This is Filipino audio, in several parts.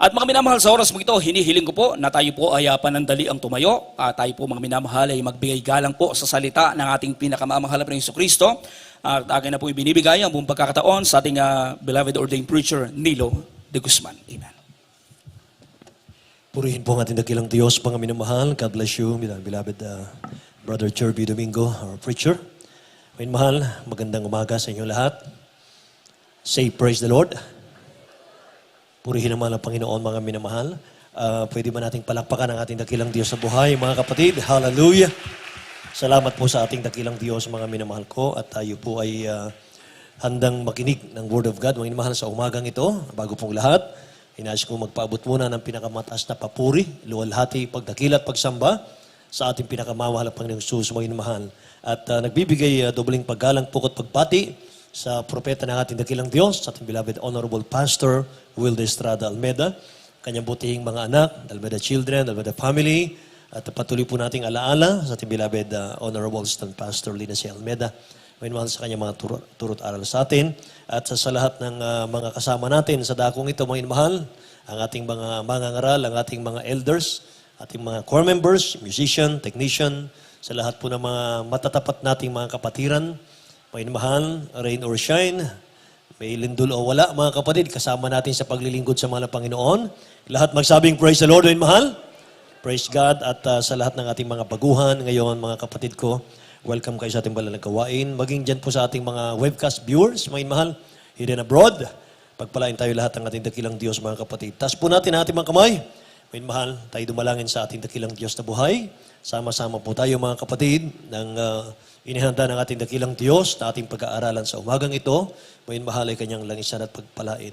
At mga minamahal, sa oras mo ito, hinihiling ko po na tayo po ay panandali ang tumayo. Tayo po mga minamahal ay magbigay galang po sa salita ng ating pinakamamahal na Jesucristo. At akin na po ibinibigay ang buong pagkakataon sa ating beloved ordained preacher, Nilo de Guzman. Amen. Purihin po ang ating dakilang Diyos, mga minamahal. God bless you, beloved Brother Cherby Domingo, our preacher. Mga minamahal, magandang umaga sa inyo lahat. Say praise the Lord. Purihin naman ang Panginoon, mga minamahal. Pwede ba nating palakpakan ang ating dakilang Diyos sa buhay, mga kapatid? Hallelujah! Salamat po sa ating dakilang Diyos, mga minamahal ko. At tayo po ay handang makinig ng Word of God, mga minamahal, sa umagang ito. Bago pong lahat, inayos ko magpaabot muna ng pinakamataas na papuri, luwalhati, pagdakila at pagsamba sa ating pinakamamahal na Panginoong Jesus, mga minamahal. At nagbibigay dobling paggalang, pukot, pagpati sa propeta ng ating dakilang Diyos, sa ating beloved Honorable Pastor Wilde Estrada Almeda, kanyang butihing mga anak, Almeda children, Almeda family, at patuloy po nating alaala sa ating beloved Honorable Assistant Pastor Lina C. Almeda. May mahal sa kanyang mga turot aral sa atin, at sa lahat ng mga kasama natin sa dakong ito, mga mahal, ang ating mga mangangaral, ang ating mga elders, ating mga core members, musician, technician, sa lahat po ng mga matatapat nating mga kapatiran, mga mahal, rain or shine, may lindol o wala, mga kapatid, kasama natin sa paglilingkod sa mga Panginoon. Lahat magsabing praise the Lord, mga mahal. Praise God. At sa lahat ng ating mga baguhan ngayon, mga kapatid ko, welcome kayo sa ating banal na gawain. Maging dyan po sa ating mga webcast viewers, mga mahal, hidden abroad. Pagpalain tayo lahat ng ating dakilang Diyos, mga kapatid. Tas po natin ang ating mga kamay. Mga mahal, tayo dumalangin sa ating dakilang Diyos na buhay. Sama-sama po tayo, mga kapatid, ng inihanda ng ating dakilang Diyos na ating pag-aaralan sa umagang ito. May mahal ay kanyang langisan at pagpalain.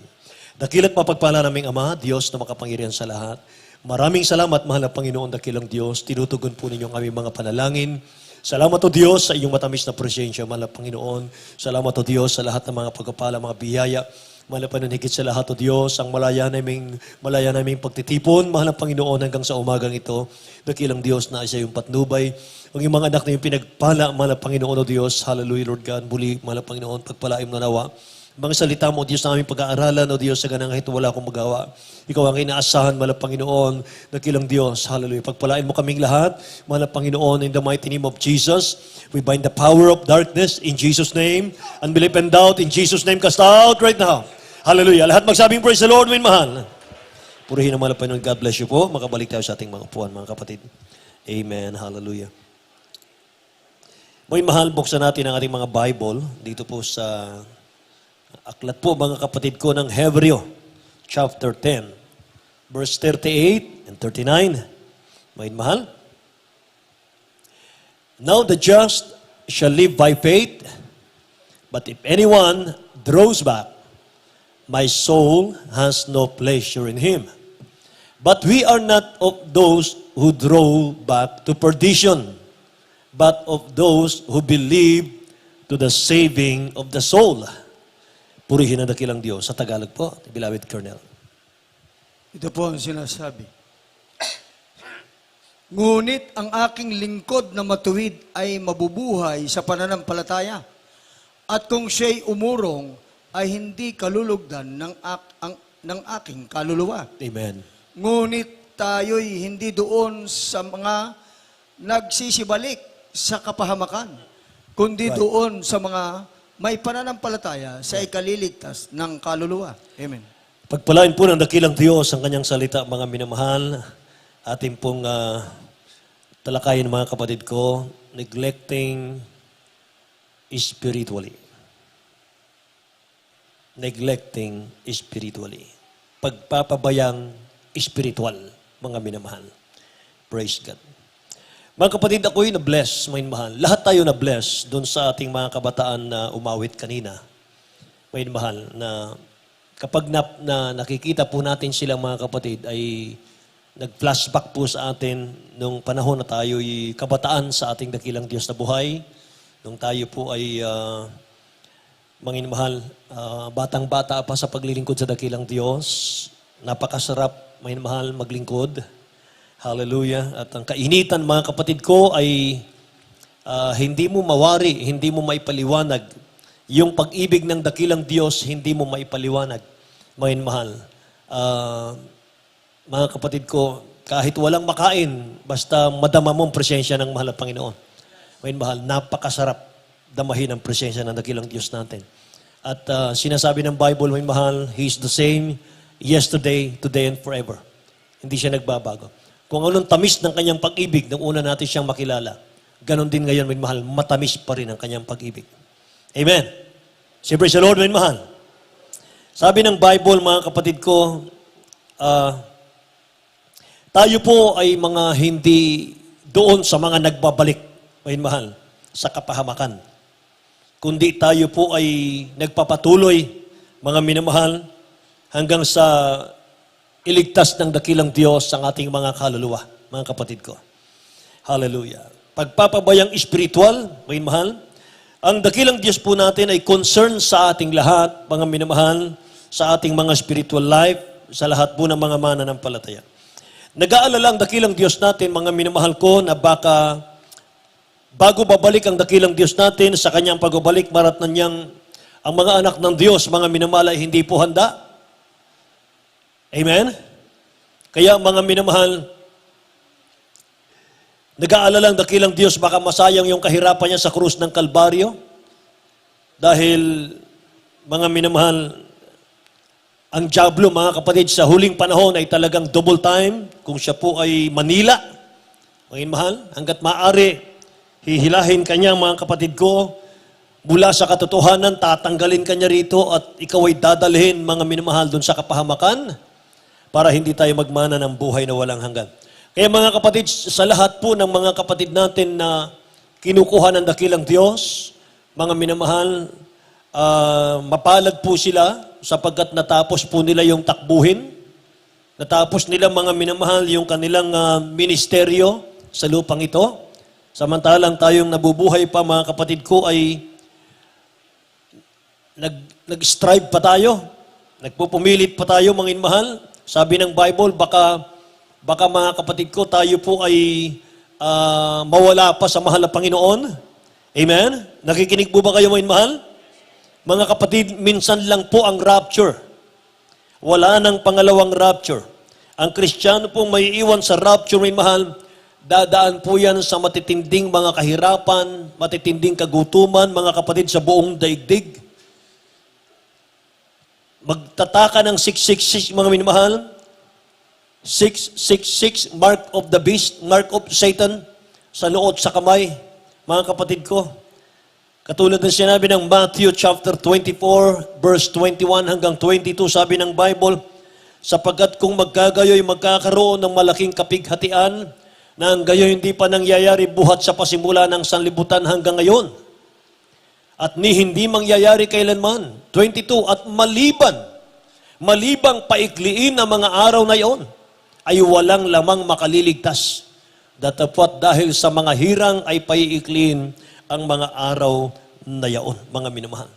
Dakilat mapagpala naming Ama, Diyos na makapangyarihan sa lahat. Maraming salamat, mahal na Panginoon, dakilang Diyos. Tinutugon po ninyo ang aming mga panalangin. Salamat o Diyos sa iyong matamis na presensya, mahal na Panginoon. Salamat o Diyos sa lahat ng mga pagpapala, mga biyaya. Mahal na Panginoon, higit sa lahat o Diyos, ang malaya naming pagtitipon, mahal na Panginoon, hanggang sa umagang ito. Dakilang Diyos na isa yung patnubay. Ang iyong mga anak na yung pinagpala, mahal na Panginoon o Diyos. Hallelujah, Lord God. Muli, mahal na Panginoon, pagpalaim na nawa. Mga salita mo, Diyos, na aming pag-aaralan, o Diyos, sa ganang kahit wala akong magawa. Ikaw ang inaasahan, mahal na Panginoon, dakilang Diyos. Hallelujah. Pagpalain mo kaming lahat, mahal na Panginoon, in the mighty name of Jesus. We bind the power of darkness in Jesus' name. Unbelief and doubt in Jesus' name, cast out right now. Hallelujah. Lahat magsabing praise the Lord, min mahal. Purihin ang mahal na Panginoon. God bless you po. Makabalik tayo sa ating mga upuan, mga kapatid. Amen. Hallelujah. May mahal, buksan natin ang ating mga Bible dito po sa aklat po, mga kapatid ko, ng Hebreo, chapter 10, verse 38 and 39. May mahal. Now the just shall live by faith, but if anyone draws back, my soul has no pleasure in him. But we are not of those who draw back to perdition, but of those who believe to the saving of the soul. Purihin ang dakilang Diyos. Sa Tagalog po, beloved Colonel. Ito po ang sinasabi. Ngunit ang aking lingkod na matuwid ay mabubuhay sa pananampalataya. At kung siya'y umurong, ay hindi kalulugdan ng aking kaluluwa. Amen. Ngunit tayo'y hindi doon sa mga nagsisibalik sa kapahamakan, kundi doon sa mga may pananampalataya sa ikaliligtas ng kaluluwa. Amen. Pagpalain po ng dakilang Diyos ang kanyang salita, mga minamahal. Ating pong talakayin, mga kapatid ko, neglecting spiritually. Neglecting spiritually. Pagpapabayang spiritual, mga minamahal. Praise God. Mga kapatid, ako'y na-bless, mga minamahal. Lahat tayo na-bless doon sa ating mga kabataan na umawit kanina. Mga minamahal, na kapag nakikita po natin silang mga kapatid ay nag-flashback po sa atin nung panahon na tayo'y kabataan sa ating dakilang Diyos na buhay. Nung tayo po ay mga mahal, batang-bata pa sa paglilingkod sa dakilang Diyos. Napakasarap, mga mahal, maglingkod. Hallelujah. At ang kainitan, mga kapatid ko, ay hindi mo mawari, hindi mo maipaliwanag. Yung pag-ibig ng dakilang Diyos, hindi mo maipaliwanag. Mga mahal. mga kapatid ko, kahit walang makain, basta madama mo ang presensya ng mahal na Panginoon. Ngayon mahal, napakasarap damahin ang presensya ng dakilang Diyos natin. At sinasabi ng Bible, ngayon mahal, He is the same yesterday, today, and forever. Hindi siya nagbabago. Kung anong tamis ng kanyang pag-ibig nung una natin siyang makilala, ganon din ngayon, ngayon mahal, matamis pa rin ang kanyang pag-ibig. Amen. Siyempre sa Lord, ngayon mahal. Sabi ng Bible, mga kapatid ko, tayo po ay mga hindi doon sa mga nagbabalik, may mahal, sa kapahamakan. Kundi tayo po ay nagpapatuloy, mga minamahal, hanggang sa iligtas ng dakilang Diyos ang ating mga kaluluwa, mga kapatid ko. Hallelujah. Pagpapabayang espiritual, may mahal, ang dakilang Diyos po natin ay concerned sa ating lahat, mga minamahal, sa ating mga spiritual life, sa lahat po ng mga mananampalataya. Nag-aalala ang dakilang Diyos natin, mga minamahal ko, na baka bago babalik ang dakilang Diyos natin, sa kanyang pagbabalik, maratnan niyang ang mga anak ng Diyos, mga minamahal, ay hindi po handa. Amen? Kaya mga minamahal, nag-aalala ang dakilang Diyos, baka masayang yung kahirapan niya sa krus ng Kalbaryo. Dahil, mga minamahal, ang dyablo, mga kapatid, sa huling panahon ay talagang double time kung siya po ay Manila. Mga mahal, hanggat maaari, hihilahin kanya, mga kapatid ko, mula sa katotohanan, tatanggalin kanya rito at ikaw ay dadalhin, mga minamahal, dun sa kapahamakan para hindi tayo magmana ng buhay na walang hanggan. Kaya mga kapatid, sa lahat po ng mga kapatid natin na kinukuha ng dakilang Diyos, mga minamahal, mapalad po sila sapagkat natapos po nila yung takbuhin. Natapos nila, mga minamahal, yung kanilang ministeryo sa lupang ito. Samantalang tayong nabubuhay pa, mga kapatid ko, ay nag-strive pa tayo. Nagpupumilit pa tayo, mga inmahal. Sabi ng Bible, baka mga kapatid ko, tayo po ay mawala pa sa mahal na Panginoon. Amen? Nakikinig po ba kayo, mga inmahal? Mga kapatid, minsan lang po ang rapture. Wala nang pangalawang rapture. Ang Kristiyano pong may iwan sa rapture, may mahal, dadaan po yan sa matitinding mga kahirapan, matitinding kagutuman, mga kapatid, sa buong daigdig. Magtataka ng 666, mga minamahal. 666, mark of the beast, mark of Satan, sa luot, sa kamay. Mga kapatid ko, katulad ng sinabi ng Matthew chapter 24, verse 21 hanggang 22, sabi ng Bible, sapagkat kung magkagayoy magkakaroon ng malaking kapighatian, na ang gayoy hindi pa nangyayari buhat sa pasimula ng sanlibutan hanggang ngayon. At hindi mangyayari kailanman. 22, at malibang paikliin ang mga araw na iyon, ay walang lamang makaliligtas. Datapwat dahil sa mga hirang ay paiikliin ang mga araw na yaon, mga minamahal.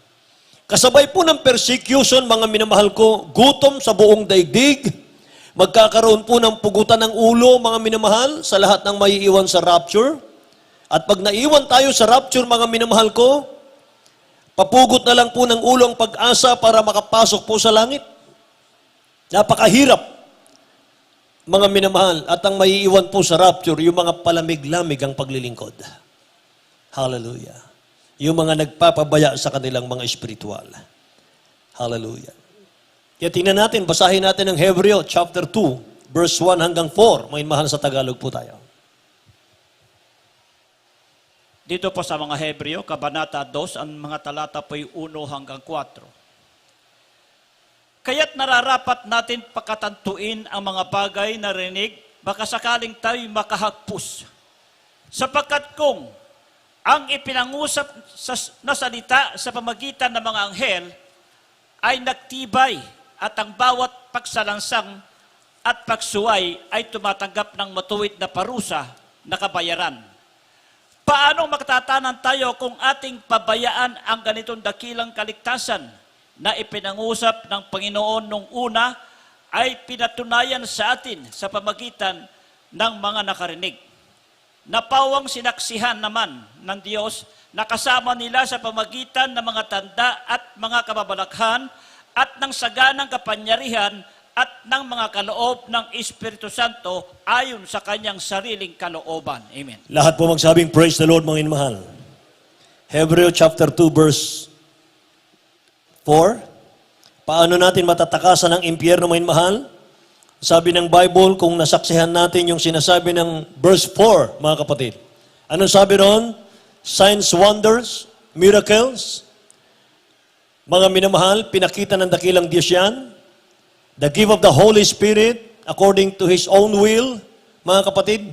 Kasabay po ng persecution, mga minamahal ko, gutom sa buong daigdig, magkakaroon po ng pugutan ng ulo, mga minamahal, sa lahat ng maiiwan sa rapture. At pag naiwan tayo sa rapture, mga minamahal ko, papugot na lang po ng ulo ang pag-asa para makapasok po sa langit. Napakahirap, mga minamahal, at ang maiiwan po sa rapture, yung mga palamig-lamig ang paglilingkod. Hallelujah. Yung mga nagpapabaya sa kanilang mga espiritual. Hallelujah. Kaya tingnan natin, basahin natin ang Hebreo chapter 2, verse 1 hanggang 4. May mahal sa Tagalog po tayo. Dito po sa mga Hebreo, Kabanata 2, ang mga talata po ay 1 hanggang 4. Kaya't nararapat natin pakatantuin ang mga bagay na rinig, baka sakaling tayo makahagpus. Sapagkat kung ang ipinangusap na salita sa pamagitan ng mga anghel ay nagtibay at ang bawat pagsalansang at pagsuway ay tumatanggap ng matuwid na parusa na kabayaran. Paano magtatanan tayo kung ating pabayaan ang ganitong dakilang kaligtasan na ipinangusap ng Panginoon nung una ay pinatunayan sa atin sa pamagitan ng mga nakarinig? Napawang sinaksihan naman ng Diyos na kasama nila sa pamagitan ng mga tanda at mga kababalaghan at ng saganang kapangyarihan at ng mga kaloob ng Espiritu Santo ayon sa kanyang sariling kalooban. Amen. Lahat po magsabing, praise the Lord, mga inmahal. Hebreo chapter 2, verse 4. Paano natin matatakasan ang impyerno, mga inmahal? Sabi ng Bible, kung nasaksihan natin yung sinasabi ng verse 4, mga kapatid. Anong sabi ron? Signs, wonders, miracles. Mga minamahal, pinakita ng dakilang Diyos yan. The gift of the Holy Spirit, according to His own will, mga kapatid.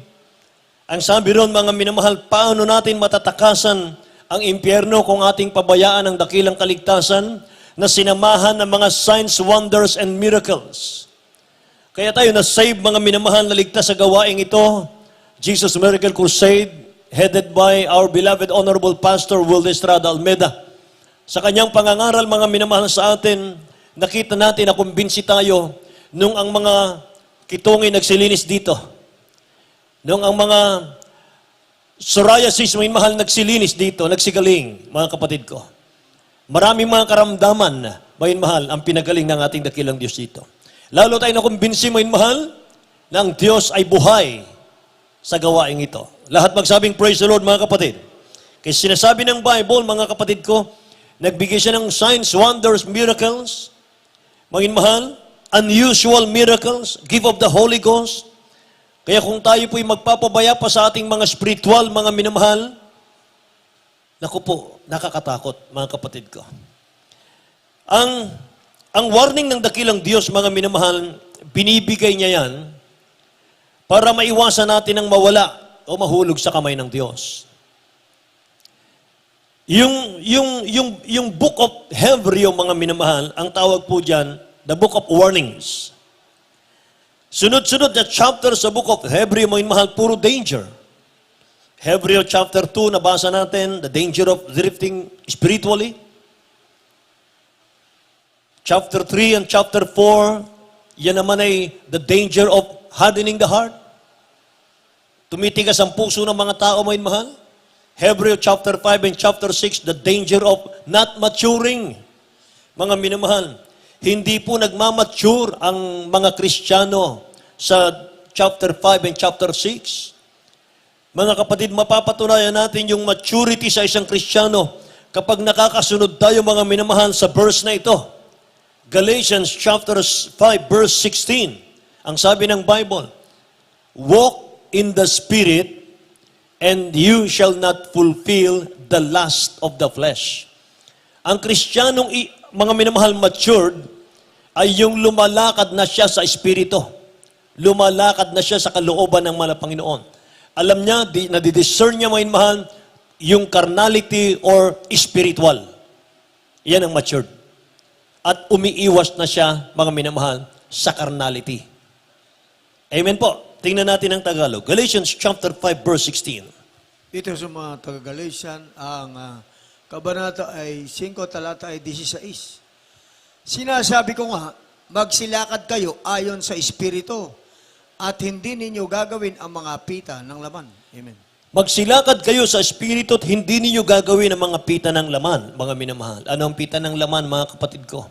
Ang sabi ron, mga minamahal, paano natin matatakasan ang impyerno kung ating pabayaan ang dakilang kaligtasan na sinamahan ng mga signs, wonders, and miracles. Kaya tayo na-save, mga minamahal, na ligtas sa gawaing ito. Jesus Miracle Crusade, headed by our beloved Honorable Pastor Will Estrada Almeda. Sa kanyang pangangaral, mga minamahal sa atin, nakita natin na kumbinsi tayo nung ang mga kitongin nagsilinis dito. Nung ang mga psoriasis, mga minamahal, nagsilinis dito, nagsigaling, mga kapatid ko. Maraming mga karamdaman, mga minamahal, ang pinagaling ng ating dakilang Diyos dito. Lalo tayo nakumbinsi, mga minamahal, na ang Diyos ay buhay sa gawaing ito. Lahat magsabing praise the Lord, mga kapatid. Kasi sinasabi ng Bible, mga kapatid ko, nagbigay siya ng signs, wonders, miracles, mga inmahal, unusual miracles, gift of the Holy Ghost. Kaya kung tayo po'y magpapabaya pa sa ating mga spiritual, mga minamahal, naku po, nakakatakot, mga kapatid ko. Ang warning ng dakilang Diyos, mga minamahal, binibigay niya yan para maiwasan natin ang mawala o mahulog sa kamay ng Diyos. Yung book of Hebreo, mga minamahal, ang tawag po dyan, the book of warnings. Sunod-sunod na chapter sa book of Hebreo, mga minamahal, puro danger. Hebreo chapter 2, nabasa natin, the danger of drifting spiritually. Chapter 3 and chapter 4, yan naman ay the danger of hardening the heart. Tumitigas ang puso ng mga tao, mga minamahal. Hebreo chapter 5 and chapter 6, the danger of not maturing. Mga minamahal, hindi po nagmamature ang mga Kristiyano sa chapter 5 and chapter 6. Mga kapatid, mapapatunayan natin yung maturity sa isang Kristiyano kapag nakakasunod tayo, mga minamahal, sa verse na ito. Galatians chapter 5 verse 16. Ang sabi ng Bible, walk in the Spirit, and you shall not fulfill the lust of the flesh. Ang Kristiyanong, mga minamahal, matured, ay yung lumalakad na siya sa Espiritu. Lumalakad na siya sa kalooban ng mga Panginoon. Alam niya, nadidiscern niya, mga minamahal, yung carnality or spiritual. Yan ang matured. At umiiwas na siya, mga minamahal, sa carnality. Amen po. Tingnan natin ang Tagalog. Galatians chapter 5 verse 16. Ito sa mga taga-Galatian, ang kabanata ay 5, talata ay 16. Sinasabi ko nga, magsilakad kayo ayon sa Espiritu at hindi ninyo gagawin ang mga pita ng laman. Amen. Magsilakad kayo sa Espiritu at hindi ninyo gagawin ang mga pita ng laman, mga minamahal. Ano ang pita ng laman, mga kapatid ko?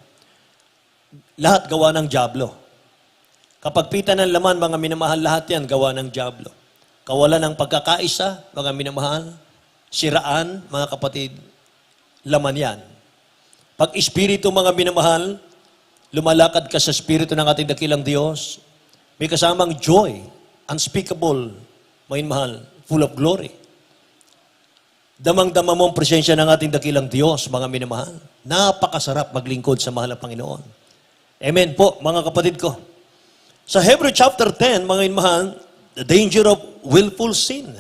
Lahat gawa ng dyablo. Kapag pita ng laman, mga minamahal, lahat yan gawa ng dyablo. Kawalan ng pagkakaisa, mga minamahal, siraan, mga kapatid, laman yan. Pag Espiritu, mga minamahal, lumalakad ka sa Espiritu ng ating dakilang Diyos, may kasamang joy, unspeakable, mga minamahal, full of glory. Damang-dama mo ang presensya ng ating dakilang Diyos, mga minamahal. Napakasarap maglingkod sa mahal na Panginoon. Amen po, mga kapatid ko. Sa Hebrew chapter 10, mga minamahal, the danger of willful sin.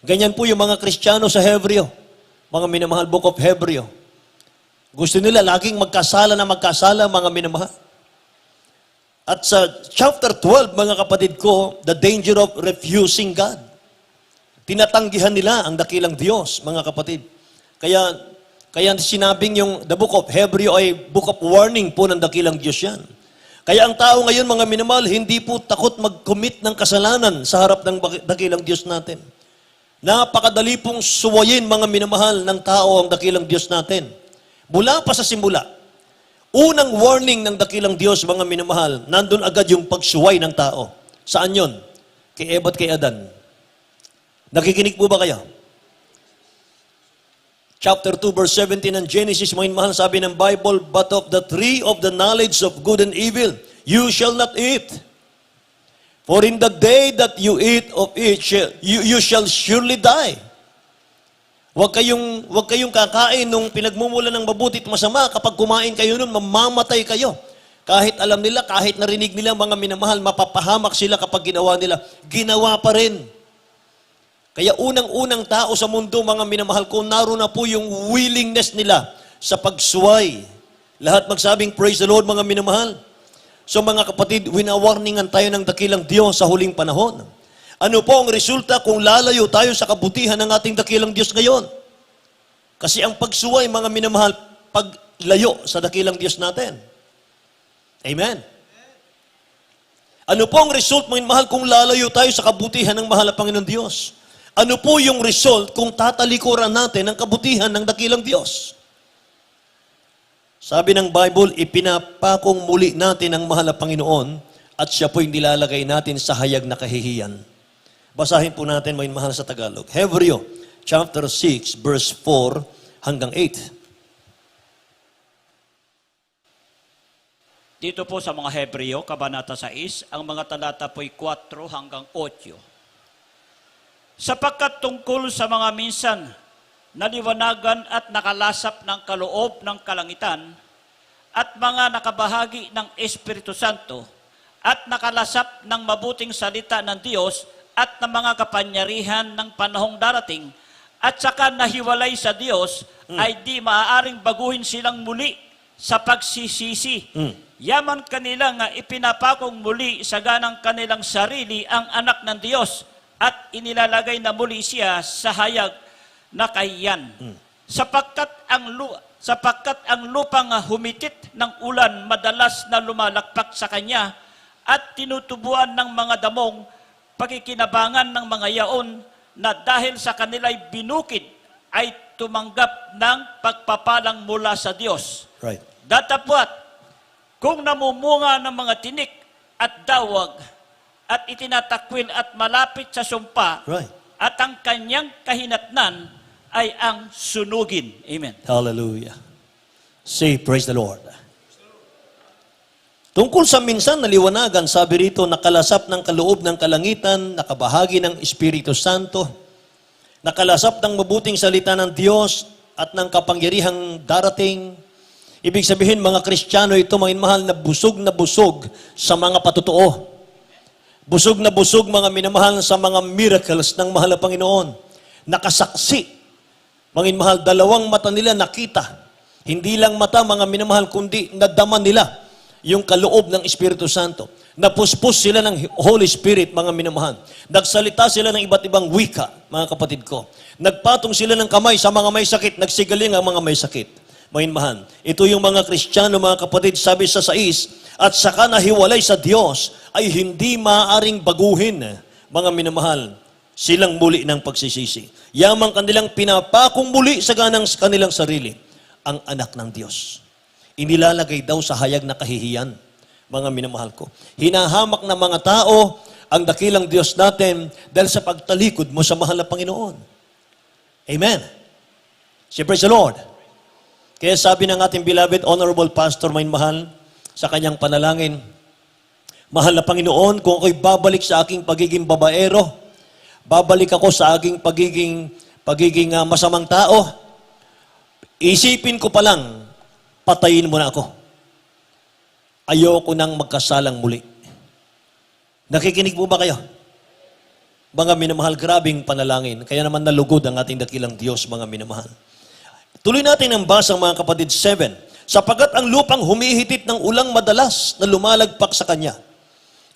Ganyan po yung mga Kristiyano sa Hebreo. Mga minamahal, book of Hebreo. Gusto nila laging magkasala, mga minamahal. At sa chapter 12, mga kapatid ko, the danger of refusing God. Tinatanggihan nila ang dakilang Diyos, mga kapatid. Kaya sinabing yung the book of Hebreo ay book of warning po ng dakilang Diyos yan. Kaya ang tao ngayon, mga minamahal, hindi po takot mag-commit ng kasalanan sa harap ng dakilang Diyos natin. Napakadali pong suwayin, mga minamahal, ng tao ang dakilang Diyos natin. Mula pa sa simula, Unang warning ng dakilang Diyos, mga minamahal, nandun agad yung pagsuway ng tao. Saan yon? Kay Eva at kay Adan. Nakikinig po ba kayo? Chapter 2, verse 17 ng Genesis, mga minamahal, sabi ng Bible, but of the tree of the knowledge of good and evil, you shall not eat. For in the day that you eat of it, you shall surely die. Huwag kayong kakain nung pinagmumula ng mabuti at masama. Kapag kumain kayo nun, mamamatay kayo. Kahit alam nila, kahit narinig nila, mga minamahal, mapapahamak sila kapag ginawa nila. Ginawa pa rin. Kaya unang-unang tao sa mundo, mga minamahal ko, naroon na po yung willingness nila sa pagsuway. Lahat magsabing, praise the Lord, mga minamahal. So mga kapatid, winawarningan tayo ng dakilang Diyos sa huling panahon. Ano po ang resulta kung lalayo tayo sa kabutihan ng ating dakilang Diyos ngayon? Kasi ang pagsuway, mga minamahal, paglayo sa dakilang Diyos natin. Amen. Ano po ang result, mga minamahal, kung lalayo tayo sa kabutihan ng mahal na Panginoon Diyos? Ano po yung result kung tatalikuran natin ang kabutihan ng dakilang Diyos? Sabi ng Bible, ipinapakong muli natin ang mahal na Panginoon at siya po'y nilalagay natin sa hayag na kahihiyan. Basahin po natin, mga mahal sa Tagalog. Hebreo, chapter 6, verse 4 hanggang 8. Dito po sa mga Hebreo, Kabanata 6, ang mga talata po'y 4 hanggang 8. Sapagkat tungkol sa mga minsan naliwanagan at nakalasap ng kaloob ng kalangitan at mga nakabahagi ng Espiritu Santo at nakalasap ng mabuting salita ng Diyos at ng mga kapangyarihan ng panahong darating at saka nahiwalay sa Diyos ay di maaaring baguhin silang muli sa pagsisisi. Yaman kanila nga ipinapakong muli sa ganang kanilang sarili ang anak ng Diyos at inilalagay na muli siya sa hayag na kahiyan. Sapagkat ang lupang humitit ng ulan madalas na lumalakpak sa kanya at tinutubuan ng mga damong pagkikinabangan ng mga yaon na dahil sa kanila'y binukid ay tumanggap ng pagpapalang mula sa Diyos. Right. Datapwat, kung namumunga ng mga tinik at dawag at itinatakwil at malapit sa sumpa, Right. at ang kanyang kahinatnan ay ang sunugin. Amen. Hallelujah. Say, praise the Lord. Tungkol sa minsan naliwanagan, sabi rito, nakalasap ng kaloob ng kalangitan, nakabahagi ng Espiritu Santo, nakalasap ng mabuting salita ng Diyos at ng kapangyarihang darating. Ibig sabihin, mga Kristiyano ito, mga minamahal, na busog sa mga patutuo. Busog na busog, mga minamahal, sa mga miracles ng mahal na Panginoon. Nakasaksi. Mga minamahal, dalawang mata nila nakita. Hindi lang mata, mga minamahal, kundi nadama nila yung kaloob ng Espiritu Santo. Napuspos sila ng Holy Spirit, mga minamahal. Nagsalita sila ng iba't ibang wika, mga kapatid ko. Nagpatong sila ng kamay sa mga may sakit, nagsigaling ang mga may sakit. Mga minamahal, ito yung mga Kristiyano, mga kapatid, sabi sa 6, at saka nahiwalay sa Diyos ay hindi maaaring baguhin, mga minamahal, silang muli ng pagsisisi. Yamang kanilang pinapakong muli sa ganang kanilang sarili, ang anak ng Diyos. Inilalagay daw sa hayag na kahihiyan, mga minamahal ko. Hinahamak ng mga tao ang dakilang Diyos natin dahil sa pagtalikod mo sa mahal na Panginoon. Amen. Say, praise the Lord. Kaya sabi ng ating beloved Honorable Pastor, mga mahal, sa kanyang panalangin, mahal na Panginoon, kung ako'y babalik sa aking pagiging babaero, babalik ako sa aking pagiging masamang tao, isipin ko pa lang, patayin mo na ako. Ayoko nang magkasalang muli. Nakikinig po ba kayo? Mga minamahal, grabing panalangin. Kaya naman nalugod ang ating dakilang Diyos, mga minamahal. Tuloy natin ang basang, mga kapatid, 7. Sapagat ang lupang humihitit ng ulang madalas na lumalagpak sa kanya.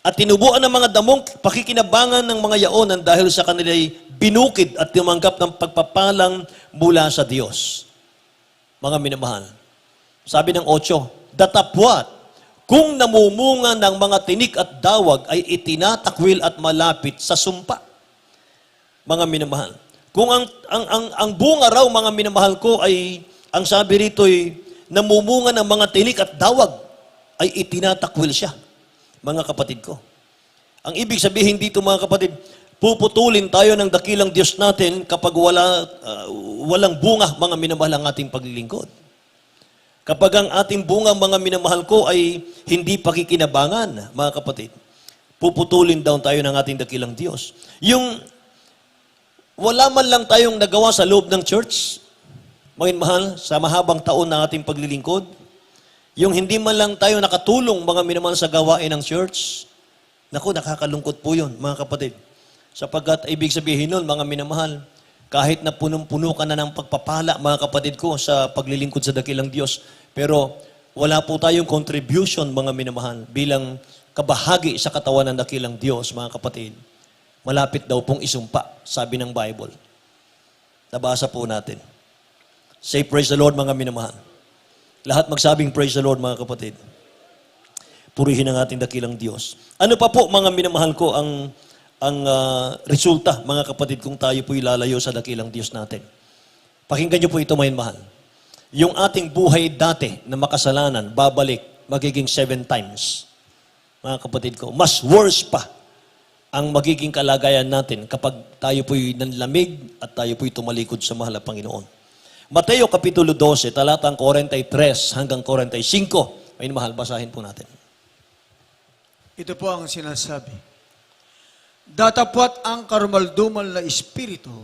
At tinubuan ng mga damong pakikinabangan ng mga yaonan dahil sa kanila'y binukid at tumanggap ng pagpapalang mula sa Diyos. Mga minamahal. Sabi ng 8, datapwat, kung namumunga ng mga tinik at dawag ay itinatakwil at malapit sa sumpa. Mga minamahal. Kung ang bunga raw, mga minamahal ko, ay, ang sabi rito ay namumunga ng mga tinik at dawag, ay itinatakwil siya, mga kapatid ko. Ang ibig sabihin dito, mga kapatid, puputulin tayo ng dakilang Diyos natin kapag walang bunga, mga minamahal, ang ating paglilingkod. Kapag ang ating bunga, mga minamahal ko, ay hindi pakikinabangan, mga kapatid, puputulin daw tayo ng ating dakilang Diyos. Yung wala man lang tayong nagawa sa loob ng church, mga minamahal, sa mahabang taon ng ating paglilingkod, yung hindi man lang tayo nakatulong, mga minamahal, sa gawain ng church, naku, nakakalungkot po yun, mga kapatid. Sapagkat ibig sabihin nun, mga minamahal, kahit na punong-puno ka na ng pagpapala, mga kapatid ko, sa paglilingkod sa dakilang Diyos, pero wala po tayong contribution, mga minamahal, bilang kabahagi sa katawan ng dakilang Diyos, mga kapatid. Malapit daw pong isumpa, sabi ng Bible. Nabasa po natin. Say praise the Lord, mga minamahal. Lahat magsabing praise the Lord, mga kapatid. Purihin ang ating dakilang Diyos. Ano pa po, mga minamahal ko, ang resulta, mga kapatid, kung tayo po'y lalayo sa dakilang Diyos natin? Pakinggan niyo po ito, mga minamahal. Yung ating buhay dati na makasalanan, babalik, magiging 7 times. Mga kapatid ko, mas worse pa ang magiging kalagayan natin kapag tayo po'y nanlamig at tayo po'y tumalikod sa mahal na Panginoon. Mateo Kapitulo 12, talatang 43 hanggang 45. May mahal, basahin po natin. Ito po ang sinasabi. Datapwat ang karumaldumal na espiritu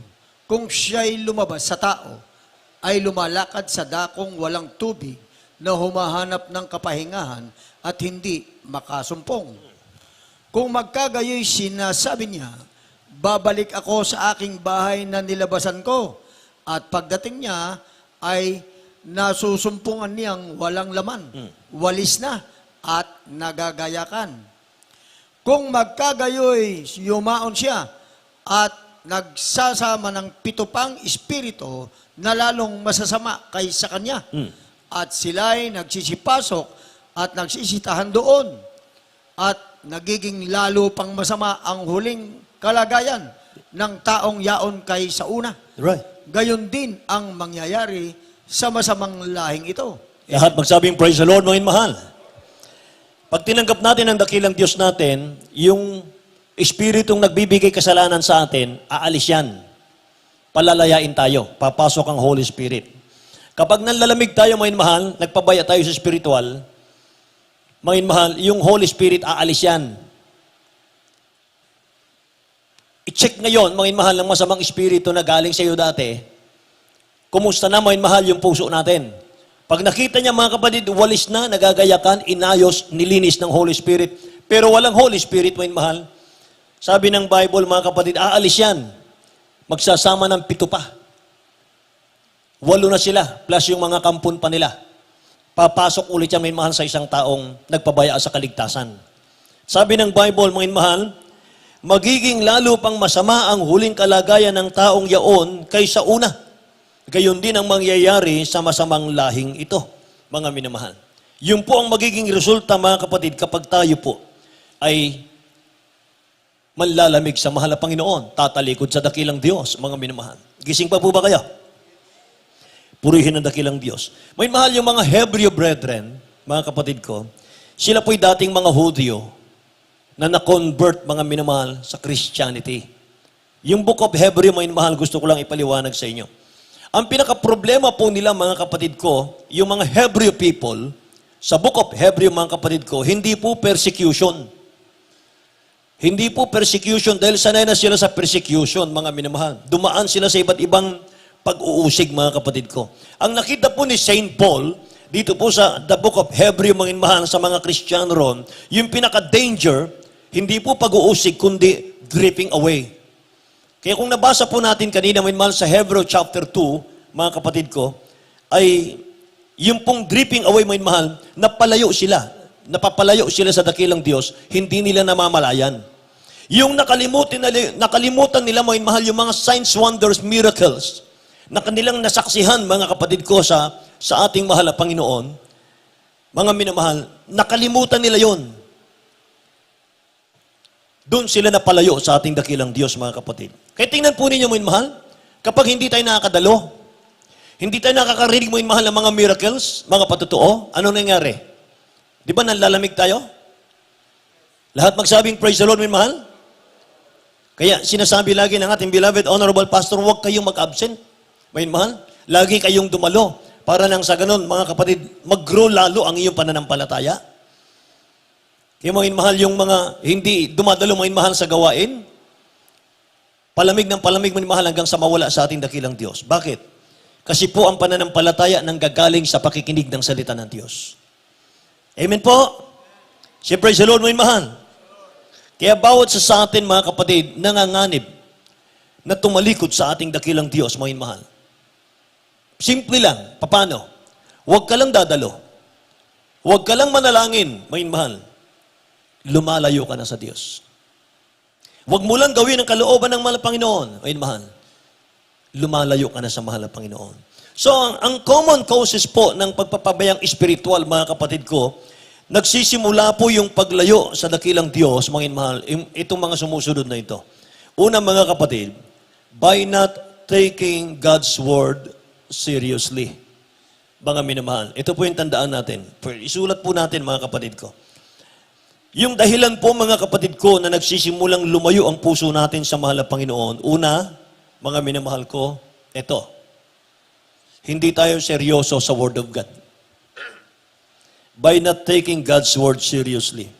kung siya'y lumabas sa tao, ay lumalakad sa dakong walang tubig na humahanap ng kapahingahan at hindi makasumpong. Kung magkagayoy sinasabi niya, babalik ako sa aking bahay na nilabasan ko, at pagdating niya ay nasusumpungan niyang walang laman, walis na at nagagayakan. Kung magkagayoy yumaon siya at nagsasama ng 7 pang espiritu na lalong masasama kaysa kanya, at sila'y nagsisipasok at nagsisitahan doon, at nagiging lalo pang masama ang huling kalagayan ng taong yaon kaysa una. Right. Gayon din ang mangyayari sa masamang lahing ito. Lahat magsabing praise the Lord, mga mahal. Pag tinanggap natin ang dakilang Diyos natin, yung espiritong nagbibigay kasalanan sa atin, aalis yan. Palalayain tayo. Papasok ang Holy Spirit. Kapag nanlalamig tayo, mga mahal, nagpabaya tayo sa spiritual, mga mahal, yung Holy Spirit aalis yan. I-check ngayon, mga mahal, ng masamang espiritu na galing sa iyo dati, kumusta na, mga mahal, yung puso natin. Pag nakita niya, mga kapatid, walis na, nagagayakan, inayos, nilinis ng Holy Spirit. Pero walang Holy Spirit, mga mahal. Sabi ng Bible, mga kapatid, aalis yan. Magsasama ng 7 pa. 8 na sila, plus yung mga kampon pa nila. Papasok ulit yan, mga mahal, sa isang taong nagpabaya sa kaligtasan. Sabi ng Bible, mga mahal, magiging lalo pang masama ang huling kalagayan ng taong yaon kaysa una. Gayon din ang mangyayari sa masamang lahing ito, mga minamahal. Yun po ang magiging resulta, mga kapatid, kapag tayo po ay manlalamig sa mahal na Panginoon, tatalikod sa dakilang Diyos, mga minamahal. Gising pa po ba kayo? Purihin ang dakilang Diyos. May mahal yung mga Hebreo brethren, mga kapatid ko, sila po'y dating mga Hudyo na na-convert, mga minamahal, sa Christianity. Yung Book of Hebrew, mga minamahal, gusto ko lang ipaliwanag sa inyo. Ang pinaka-problema po nila, mga kapatid ko, yung mga Hebrew people, sa Book of Hebrew, mga kapatid ko, hindi po persecution. Hindi po persecution dahil sanay na sila sa persecution, mga minamahal. Dumaan sila sa iba't ibang pag-uusig, mga kapatid ko. Ang nakita po ni St. Paul, dito po sa the Book of Hebrew, mga minamahal, sa mga Kristiyano ron, yung pinaka-danger, hindi po pag-uusig, kundi dripping away. Kaya kung nabasa po natin kanina, mga minamahal, sa Hebrew chapter 2, mga kapatid ko, ay yung pong dripping away, mga minamahal, napapalayo sila sa dakilang Diyos, hindi nila namamalayan. Yung nakalimutan nila, mga minamahal, yung mga signs, wonders, miracles, na kanilang nasaksihan, mga kapatid ko, sa ating mahal na Panginoon, mga minamahal, nakalimutan nila yon. Doon sila napalayo sa ating dakilang Diyos, mga kapatid. Kaya tingnan po ninyo, mga minamahal, kapag hindi tayo nakakadalo, Hindi tayo nakakarinig mo mahal ng mga miracles, mga patotoo. Ano nangyari? Di ba nalalamig tayo? Lahat magsabing praise the Lord, may mahal. Kaya sinasabi lagi ng ating beloved, honorable pastor, huwag kayong mag-absent. May mahal. Lagi kayong dumalo. Para nang sa ganun, mga kapatid, mag-grow lalo ang iyong pananampalataya. Kaya mga mahal, yung mga hindi dumadalo mga mahal sa gawain, palamig ng palamig mga mahal hanggang sa mawala sa ating dakilang Diyos. Bakit? Kasi po ang pananampalataya nanggagaling sa pakikinig ng salita ng Diyos. Amen po? Siyempre, sa Lord, mga mahal. Kaya bawat sa atin, mga kapatid, nanganganib na tumalikod sa ating dakilang Diyos, mga mahal. Simple lang. Paano? Huwag ka lang dadalo. Huwag ka lang manalangin, mga mahal. Lumalayo ka na sa Diyos. Huwag mo lang gawin ang kalooban ng mahal na Panginoon, mga mahal. Lumalayo ka na sa mahal na Panginoon. So, ang common causes po ng pagpapabayang espiritual, mga kapatid ko, nagsisimula po yung paglayo sa dakilang Diyos, mga mahal, itong mga sumusunod na ito. Una, mga kapatid, by not taking God's word seriously. Mga minamahal. Ito po yung tandaan natin. Isulat po natin, mga kapatid ko. Yung dahilan po, mga kapatid ko, na nagsisimulang lumayo ang puso natin sa mahal na Panginoon. Una, mga minamahal ko, ito. Hindi tayo seryoso sa Word of God. By not taking God's Word seriously.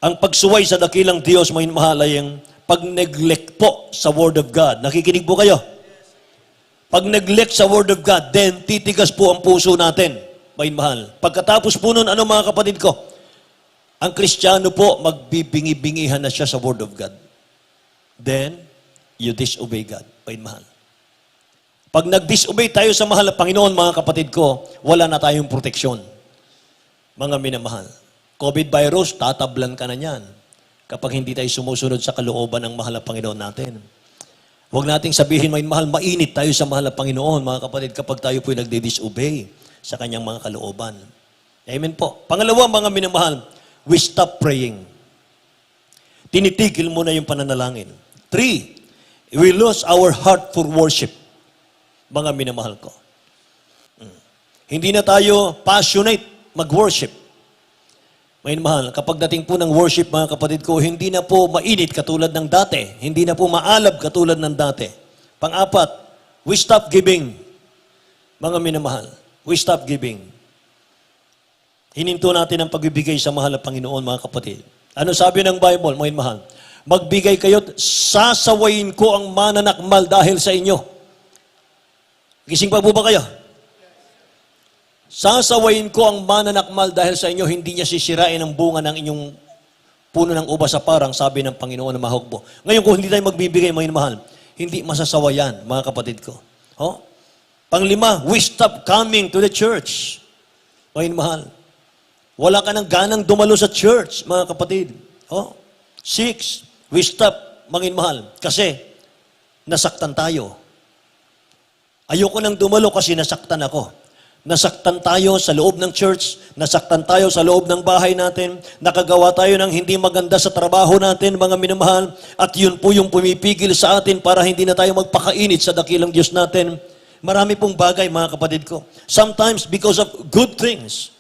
Ang pagsuway sa dakilang Diyos, mga minamahal, ay yung pag-neglect po sa Word of God. Nakikinig po kayo? Pag-neglect sa Word of God, then titigas po ang puso natin, mga minamahal. Pagkatapos po nun, ano mga kapatid ko? Ang Kristiyano po, magbibingi-bingihan na siya sa Word of God. Then, you disobey God. Mga mahal. Pag nag-disobey tayo sa mahal na Panginoon, mga kapatid ko, wala na tayong proteksyon. Mga minamahal. COVID virus, tatablan ka na niyan. Kapag hindi tayo sumusunod sa kalooban ng mahal na Panginoon natin. Huwag nating sabihin, mga mahal, mainit tayo sa mahal na Panginoon, mga kapatid, kapag tayo po'y nagdi-disobey sa kanyang mga kalooban. Amen po. Pangalawa, mga minamahal, we stop praying. Tinitigil mo na yung pananalangin. 3, we lose our heart for worship. Mga minamahal ko. Hindi na tayo passionate mag-worship. Mga minamahal, kapag dating po ng worship, mga kapatid ko, hindi na po mainit katulad ng dati. Hindi na po maalab katulad ng dati. Pang-apat, we stop giving. Mga minamahal, we stop giving. Hininto natin ang pagbibigay sa mahal na Panginoon, mga kapatid. Ano sabi ng Bible, mga mahal? Magbigay kayo, sasawayin ko ang mananakmal dahil sa inyo. Gising pa po ba kayo? Sasawayin ko ang mananakmal dahil sa inyo, hindi niya sisirain ang bunga ng inyong puno ng ubas sa parang, sabi ng Panginoon na mahugbo. Ngayon, kung hindi tayo magbibigay, mga mahal, hindi masasawayan, mga kapatid ko. Oh? Panglima, we stop coming to the church. Mga mahal. Wala ka ng ganang dumalo sa church, mga kapatid. Oh? 6, we stop, mga mahal, kasi nasaktan tayo. Ayoko nang dumalo kasi nasaktan ako. Nasaktan tayo sa loob ng church, nasaktan tayo sa loob ng bahay natin, nakagawa tayo ng hindi maganda sa trabaho natin, mga minamahal, at yun po yung pumipigil sa atin para hindi na tayo magpakainit sa dakilang Diyos natin. Marami pong bagay, mga kapatid ko. Sometimes, because of good things,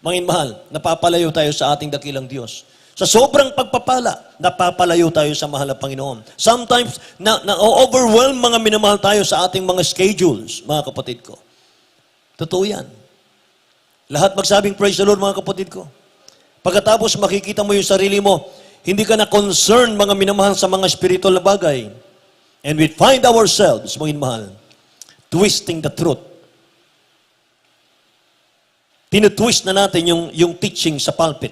mga mahal, napapalayo tayo sa ating dakilang Diyos. Sa sobrang pagpapala, napapalayo tayo sa mahal na Panginoon. Sometimes, na-overwhelm mga minamahal tayo sa ating mga schedules, mga kapatid ko. Totoo yan. Lahat magsabing praise the Lord, mga kapatid ko. Pagkatapos makikita mo yung sarili mo, hindi ka na concerned, mga minamahal, sa mga spiritual na bagay. And we find ourselves, mga minamahal, twisting the truth. Tinutwist na natin yung teaching sa pulpit,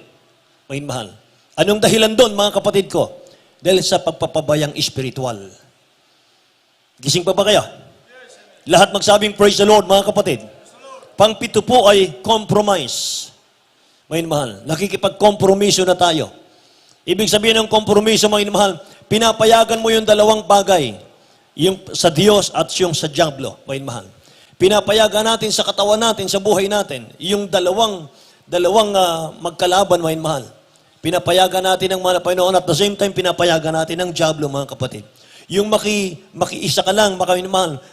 mga minamahal. Anong dahilan doon, mga kapatid ko? Dahil sa pagpapabayang espiritual. Gising pa ba kayo? Lahat magsabing praise the Lord, mga kapatid. Pang-pito po ay compromise. Mga mahal, nakikipag-kompromiso na tayo. Ibig sabihin ng kompromiso, mga mahal, pinapayagan mo yung dalawang bagay. Yung sa Diyos at yung sa diablo, mga mahal. Pinapayagan natin sa katawan natin, sa buhay natin, yung dalawang magkalaban, mga mahal. Pinapayagan natin ng mahal na Panginoon at the same time, pinapayagan natin ng diablo, mga kapatid. Yung makiisa ka lang,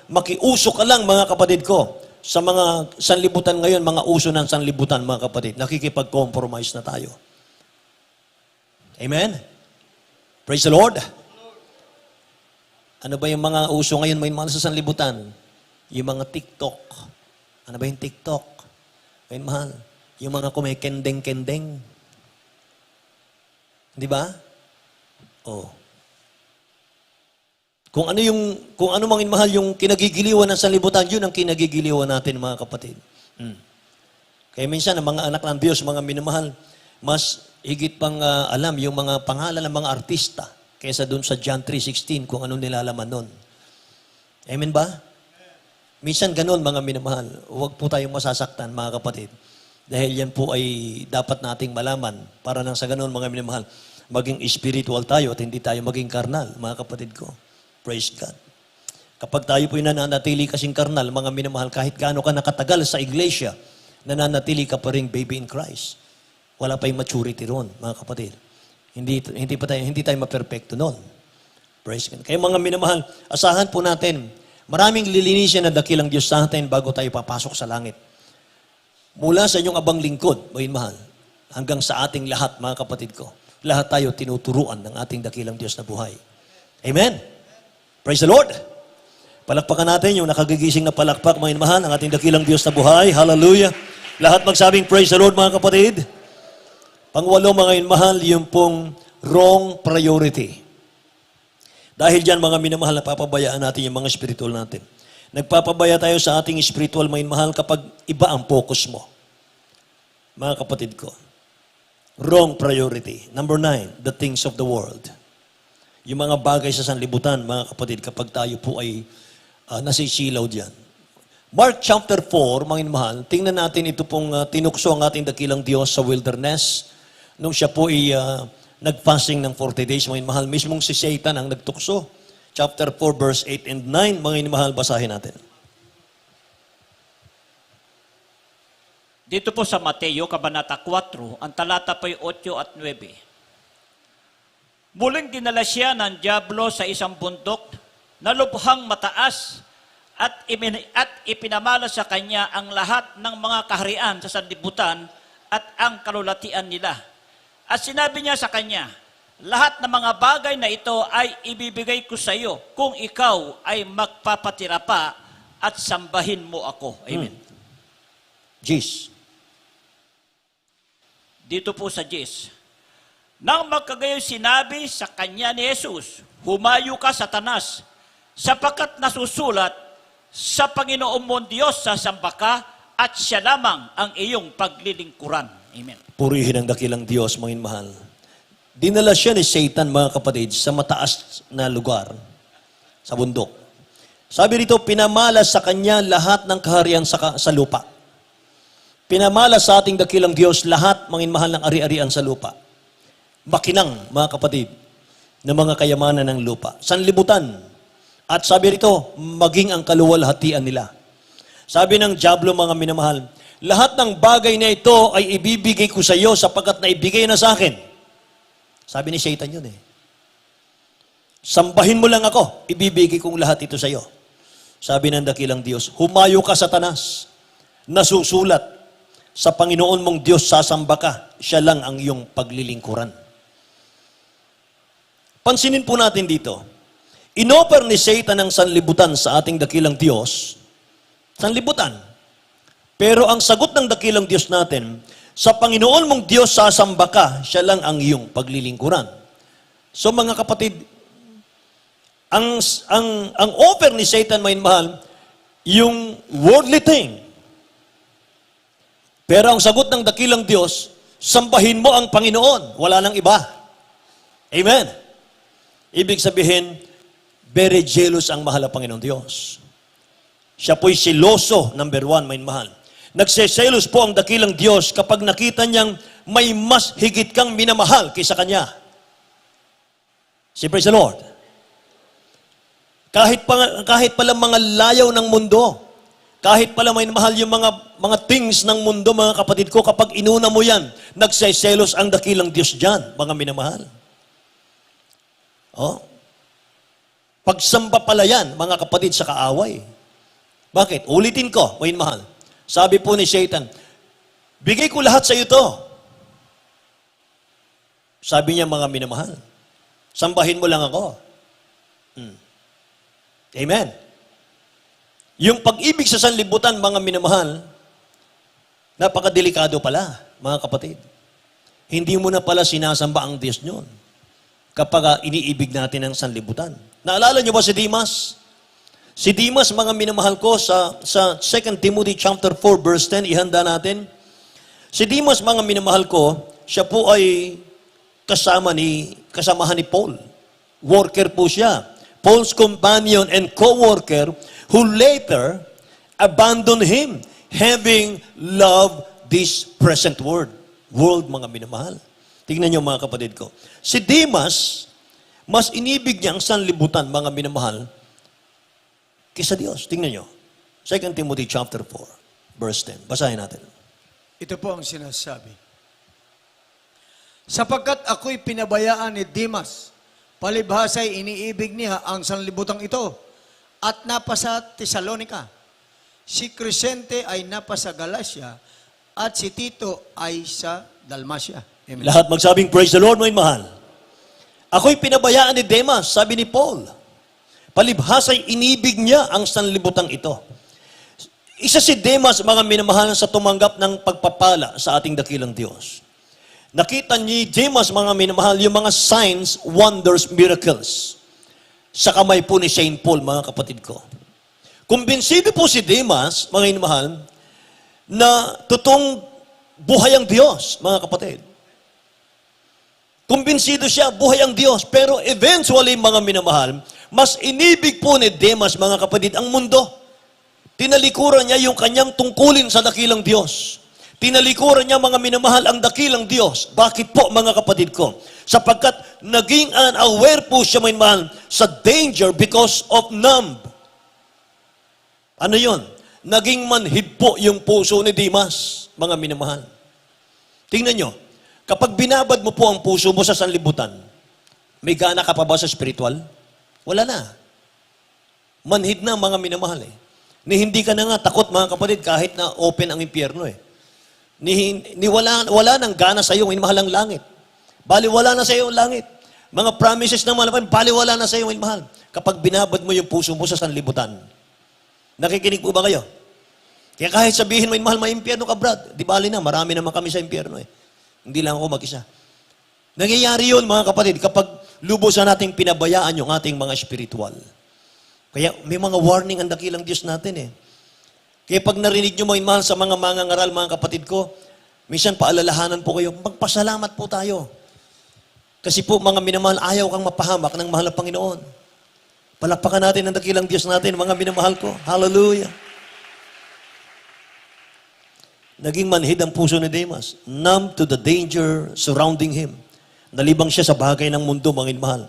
makiuso ka lang, mga kapatid ko. sa mga sanlibutan ngayon, mga uso ng sanlibutan, mga kapatid, nakikipag-compromise na tayo. Amen? Praise the Lord. Ano ba yung mga uso ngayon, may mga sa sanlibutan? Yung mga TikTok. Ano ba yung TikTok? May mahal. Yung mga kumikendeng-kendeng. Di ba? Oh. Kung ano mangin mahal yung kinagigiliwan ng sanlibutan, yun ang kinagigiliwan natin, mga kapatid. Kaya minsan, ang mga anak ng Diyos, mga minamahal, mas higit pang alam yung mga pangalan ng mga artista kaysa dun sa John 3:16 kung anong nilalaman nun. Amen ba? Minsan ganun, mga minamahal. Huwag po tayong masasaktan, mga kapatid. Dahil yan po ay dapat nating malaman para nang sa ganun, mga minamahal, maging spiritual tayo at hindi tayo maging karnal, mga kapatid ko. Praise God. Kapag tayo po'y nananatili kasing karnal, mga minamahal, kahit gaano ka nakatagal sa iglesia, nananatili ka pa rin baby in Christ. Wala pa yung maturity ron, mga kapatid. Hindi tayo maperfecto nun. Praise God. Kaya mga minamahal, asahan po natin, maraming lilinisin na dakilang Diyos sa atin bago tayo papasok sa langit. Mula sa inyong abang lingkod, mga mahal, hanggang sa ating lahat, mga kapatid ko, lahat tayo tinuturuan ng ating dakilang Diyos na buhay. Amen? Praise the Lord! Palakpakan natin yung nakagigising na palakpak, mga mahal, ang ating dakilang Diyos na buhay. Hallelujah! Lahat magsabing, praise the Lord, mga kapatid. Pangwalo, mga mahal, yung pong wrong priority. Dahil dyan, mga minamahal, napapabayaan natin yung mga spiritual natin. Nagpapabaya tayo sa ating spiritual, mga mahal, kapag iba ang focus mo. Mga kapatid ko. Wrong priority. Number 9, the things of the world. Yung mga bagay sa sanlibutan, mga kapatid, kapag tayo po ay nasisilaw diyan. Mark chapter 4, mga mahal, tingnan natin ito pong tinukso ang ating dakilang Diyos sa wilderness. Nung siya po ay nag-fasting ng 40 days, mga mahal, mismong si Satan ang nagtukso. Chapter 4, verse 8 and 9, mga mahal, basahin natin. Dito po sa Mateo, Kabanata 4, ang talata po ay 8 at 9. Muling dinala siya ng dyablo sa isang bundok na lubhang mataas at ipinamala sa kanya ang lahat ng mga kaharian sa sanlibutan at ang kalulatian nila. At sinabi niya sa kanya, lahat ng mga bagay na ito ay ibibigay ko sa iyo kung ikaw ay magpapatira pa at sambahin mo ako. Amen. Jeez. Dito po sa Jis. Nang magkagayon sinabi sa kanya ni Jesus, humayo ka, Satanas, sapagkat nasusulat, sa Panginoon mong Diyos sasamba ka at siya lamang ang iyong paglilingkuran. Amen. Purihin ang dakilang Diyos, mga mahal. Dinala siya ni Satan, mga kapatid, sa mataas na lugar, sa bundok. Sabi rito, pinamala sa kanya lahat ng kaharian sa lupa. Pinamala sa ating dakilang Diyos lahat, mga mahal, ng ari-arian sa lupa. Makinang, mga kapatid, ng mga kayamanan ng lupa. Sanlibutan. At sabi rito, maging ang kaluwalhatian nila. Sabi ng dyablo, mga minamahal, lahat ng bagay na ito ay ibibigay ko sa iyo sapagkat naibigay na sa akin. Sabi ni Satan yun eh. Sambahin mo lang ako, ibibigay kong lahat ito sa iyo. Sabi ng dakilang Diyos, humayo ka, Satanas, nasusulat, sa Panginoon mong Diyos sasamba ka, siya lang ang iyong paglilingkuran. Pansinin po natin dito, inoffer ni Satan ang sanlibutan sa ating dakilang Diyos, sanlibutan. Pero ang sagot ng dakilang Diyos natin, sa Panginoon mong Diyos sasamba ka, siya lang ang iyong paglilingkuran. So mga kapatid, ang offer ni Satan, may mahal, yung worldly thing. Pero ang sagot ng dakilang Diyos, sambahin mo ang Panginoon, wala nang iba. Amen. Ibig sabihin, very jealous ang mahal na Panginoon Diyos. Siya po'y siloso, number 1, may mahal. Nagseselos po ang dakilang Diyos kapag nakita niyang may mas higit kang minamahal kaysa Kanya. Say, praise the Lord. Kahit pala mga layaw ng mundo, kahit pala may mahal yung mga things ng mundo, mga kapatid ko, kapag inuna mo yan, nagseselos ang dakilang Diyos dyan, mga minamahal. Oh. Pagsamba pala yan, mga kapatid, sa kaaway. Bakit? Ulitin ko, mga mahal. Sabi po ni Satan, bigay ko lahat sa iyo to. Sabi niya, mga minamahal, sambahin mo lang ako. Amen. Yung pag-ibig sa sanlibutan, mga minamahal, napakadelikado pala, mga kapatid. Hindi mo na pala sinasamba ang Diyos nyon kapag iniibig natin ang sanlibutan. Naalala niyo ba si Demas? Si Demas, mga minamahal ko, sa 2 Timothy chapter 4, verse 10, ihanda natin. Si Demas, mga minamahal ko, siya po ay kasamahan ni Paul. Worker po siya. Paul's companion and co-worker who later abandoned him, having loved this present world, mga minamahal. Tingnan niyo, mga kapatid ko. Si Demas, mas inibig niya ang sanlibutan, mga minamahal, kaysa Diyos. Tingnan niyo. 2 Timothy chapter 4, verse 10. Basahin natin. Ito po ang sinasabi. Sapagkat ako'y pinabayaan ni Demas, palibhasa'y iniibig niya ang sanlibutang ito, at napasa Tesalonica. Si Crescente ay napasa Galacia, at si Tito ay sa Dalmacia. Amen. Lahat magsabing, praise the Lord, mga mahal. Ako'y pinabayaan ni Demas, sabi ni Paul. Palibhasa'y inibig niya ang sanlibutang ito. Isa si Demas, mga minamahal, sa tumanggap ng pagpapala sa ating dakilang Diyos. Nakita ni Demas, mga minamahal, yung mga signs, wonders, miracles sa kamay po ni Saint Paul, mga kapatid ko. Kumbinsido po si Demas, mga minamahal, na totoong buhay ang Diyos, mga kapatid. Kumbinsido siya, buhay ang Diyos. Pero eventually, mga minamahal, mas inibig po ni Demas, mga kapatid, ang mundo. Tinalikuran niya yung kanyang tungkulin sa dakilang Diyos. Tinalikuran niya, mga minamahal, ang dakilang Diyos. Bakit po, mga kapatid ko? Sapagkat naging unaware po siya, mga minamahal, sa danger because of numb. Ano yun? Naging manhid po yung puso ni Demas, mga minamahal. Tingnan nyo, kapag binabad mo po ang puso mo sa sanlibutan, may gana ka pa ba sa spiritual? Wala na. Manhid na, mga minamahal eh. Ni hindi ka na nga takot, mga kapatid, kahit na open ang impyerno eh. Wala nang gana sa iyo, mahal ang langit. Baliwala na sa iyo ang langit. Mga promises ng malapan, baliwala na sa iyo, mahal. Kapag binabad mo yung puso mo sa sanlibutan. Nakikinig po ba kayo? Kaya kahit sabihin mo, mahal, may impyerno ka, Brad. Di bali na, marami naman kami sa impyerno eh. Hindi lang ako mag-isa. Nangyayari yun, mga kapatid, kapag lubos na nating pinabayaan yung ating mga spiritual. Kaya may mga warning ang dakilang Diyos natin eh. Kaya pag narinig nyo, mahal, sa mga mangangaral, mga kapatid ko, minsan paalalahanan po kayo, magpasalamat po tayo. Kasi po, mga minamahal, ayaw kang mapahamak ng mahal na Panginoon. Palakpakan natin ang dakilang Diyos natin, mga minamahal ko. Hallelujah. Naging manhid ang puso ni Demas, numb to the danger surrounding him. Nalibang siya sa bagay ng mundo, mga minamahal.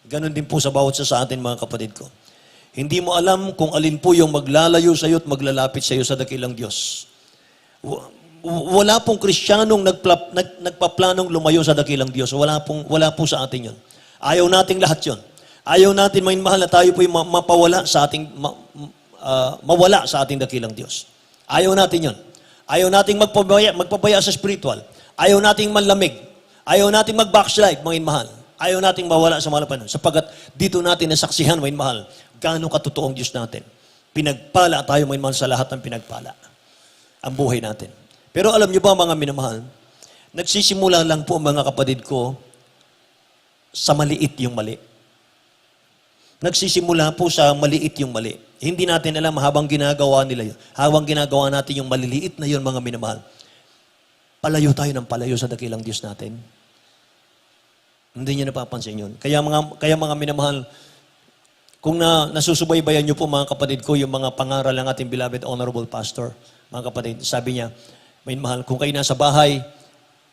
Ganon din po sa bawat sa atin, mga kapatid ko. Hindi mo alam kung alin po yung maglalayo sa iyo at maglalapit sa iyo sa dakilang Diyos. Wala pong Kristiyanong nagpaplanong lumayo sa dakilang Diyos. Wala po sa atin yun. Ayaw nating lahat yun. Ayaw natin, mga mahal, na tayo po yung mawala sa ating dakilang Diyos. Ayaw natin yun. Ayaw nating magpabaya sa spiritual. Ayaw nating manlamig. Ayaw nating mag-backslide, mga mahal. Ayaw nating mawala sa malapan. Sapagat dito natin nasaksihan, mga mahal, gaano katotoong Diyos natin. Pinagpala tayo, mga mahal, sa lahat ng pinagpala. Ang buhay natin. Pero alam niyo ba, mga minamahal, nagsisimula lang po, mga kapatid ko, sa maliit yung mali. Nagsisimula po sa maliit yung mali. Hindi natin alam habang ginagawa nila yun. Habang ginagawa natin yung maliliit na yun, mga minamahal. Palayo tayo ng palayo sa dakilang Diyos natin. Hindi niyo napapansin yun. Kaya mga minamahal, kung nasusubaybayan niyo po, mga kapatid ko, yung mga pangaral ng ating beloved honorable pastor, mga kapatid, sabi niya, minamahal, kung kayo nasa bahay,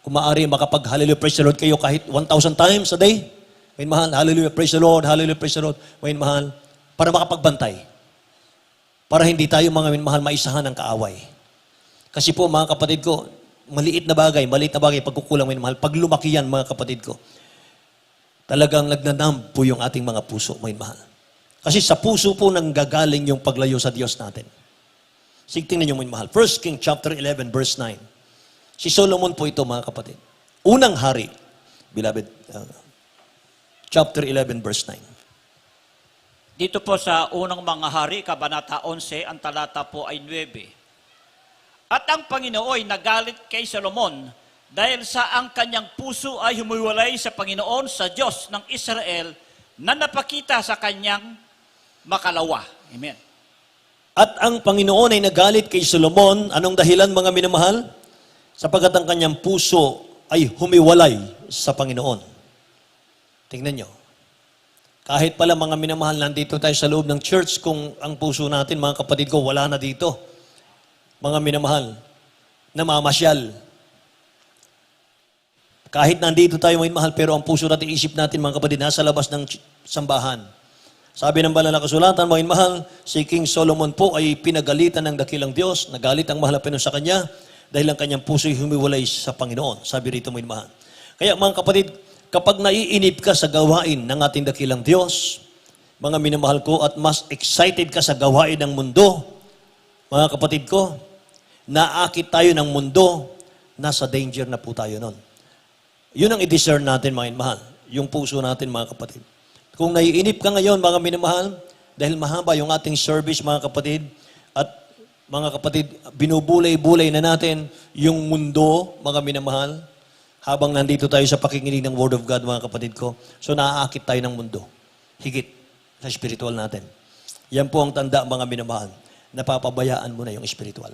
kung maaari makapag-hallelujah, praise the Lord kayo kahit 1,000 times a day, minamahal, hallelujah, praise the Lord, minamahal, para makapagbantay. Para hindi tayo, mga minamahal, maisahan ng kaaway. Kasi po, mga kapatid ko, maliit na bagay, pagkukulang, minamahal, pag lumaki yan, mga kapatid ko, talagang nagnanam po yung ating mga puso, minamahal. Kasi sa puso po nanggagaling yung paglayo sa Diyos natin. Sige, tingnan niyo mo yung mahal. 1 King chapter 11, verse 9. Si Solomon po ito, mga kapatid. Unang hari, beloved, chapter 11, verse 9. Dito po sa unang mga hari, Kabanata 11, ang talata po ay 9. At ang Panginoon ay nagalit kay Solomon dahil sa ang kanyang puso ay humiwalay sa Panginoon, sa Diyos ng Israel, na napakita sa kanyang makalawa. Amen. At ang Panginoon ay nagalit kay Solomon. Anong dahilan, mga minamahal? Sapagkat ang kanyang puso ay humiwalay sa Panginoon. Tingnan nyo. Kahit pala, mga minamahal, nandito tayo sa loob ng church, kung ang puso natin, mga kapatid ko, wala na dito. Mga minamahal, namamasyal. Kahit nandito tayo, mga minamahal, pero ang puso natin, isip natin, mga kapatid, nasa labas ng sambahan. Sabi ng banal na kasulatan, mga minamahal, si King Solomon po ay pinagalitan ng dakilang Diyos, nagalit ang mahal na Panginoon sa kanya, dahil ang kanyang puso ay humiwalay sa Panginoon. Sabi rito, mga minamahal. Kaya, mga kapatid, kapag naiinip ka sa gawain ng ating dakilang Diyos, mga minamahal ko, at mas excited ka sa gawain ng mundo, mga kapatid ko, naakit tayo ng mundo, nasa danger na po tayo nun. Yun ang i-discern natin, mga minamahal. Yung puso natin, mga kapatid. Kung naiinip ka ngayon, mga minamahal, dahil mahaba yung ating service, mga kapatid, at mga kapatid, binubulay-bulay na natin yung mundo, mga minamahal, habang nandito tayo sa pakikinig ng Word of God, mga kapatid ko. So, naaakit tayo ng mundo. Higit sa spiritual natin. Yan po ang tanda, mga minamahal. Napapabayaan mo na yung spiritual.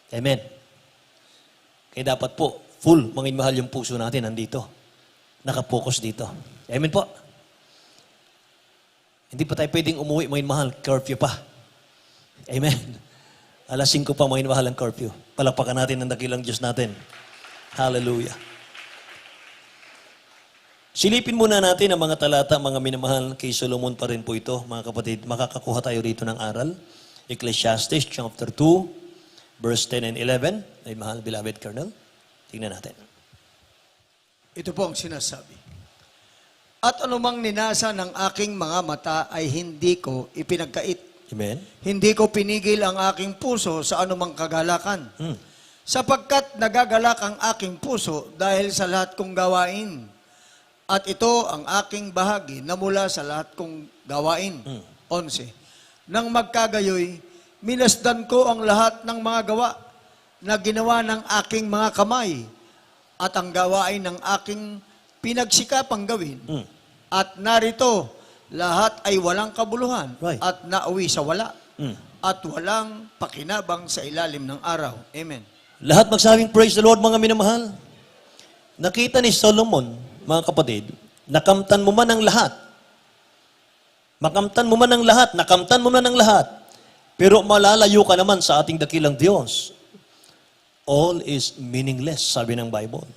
Amen. Kaya dapat po, full, mga minamahal, yung puso natin nandito. Nakapokus dito. Amen po. Hindi pa tayo pwedeng umuwi, mga minamahal. Curfew pa. Amen. Alas 5 pa, mga minamahal, ang curfew. Palakpakan natin ang dakilang Diyos natin. Hallelujah. Silipin muna natin ang mga talata, mga minamahal, kay Solomon pa rin po ito, mga kapatid. Makakakuha tayo rito ng aral. Ecclesiastes chapter 2, verse 10 and 11. Ay mahal, beloved Colonel. Tingnan natin. Ito po ang sinasabi. At anumang ninasa ng aking mga mata ay hindi ko ipinagkait. Amen. Hindi ko pinigil ang aking puso sa anumang kagalakan. Sapagkat nagagalak ang aking puso dahil sa lahat kong gawain. At ito ang aking bahagi na mula sa lahat kong gawain. 11. Nang magkagayoy, minasdan ko ang lahat ng mga gawa na ginawa ng aking mga kamay at ang gawain ng aking pinagsikapang gawin. At narito, lahat ay walang kabuluhan Right. at nauwi sa wala. At walang pakinabang sa ilalim ng araw. Amen. Lahat magsabing praise the Lord, mga minamahal. Nakita ni Solomon, mga kapatid, nakamtan mo man ang lahat. Makamtan mo man ang lahat, nakamtan mo man ang lahat. Pero malalayo ka naman sa ating dakilang Diyos. All is meaningless, sabi ng Bible.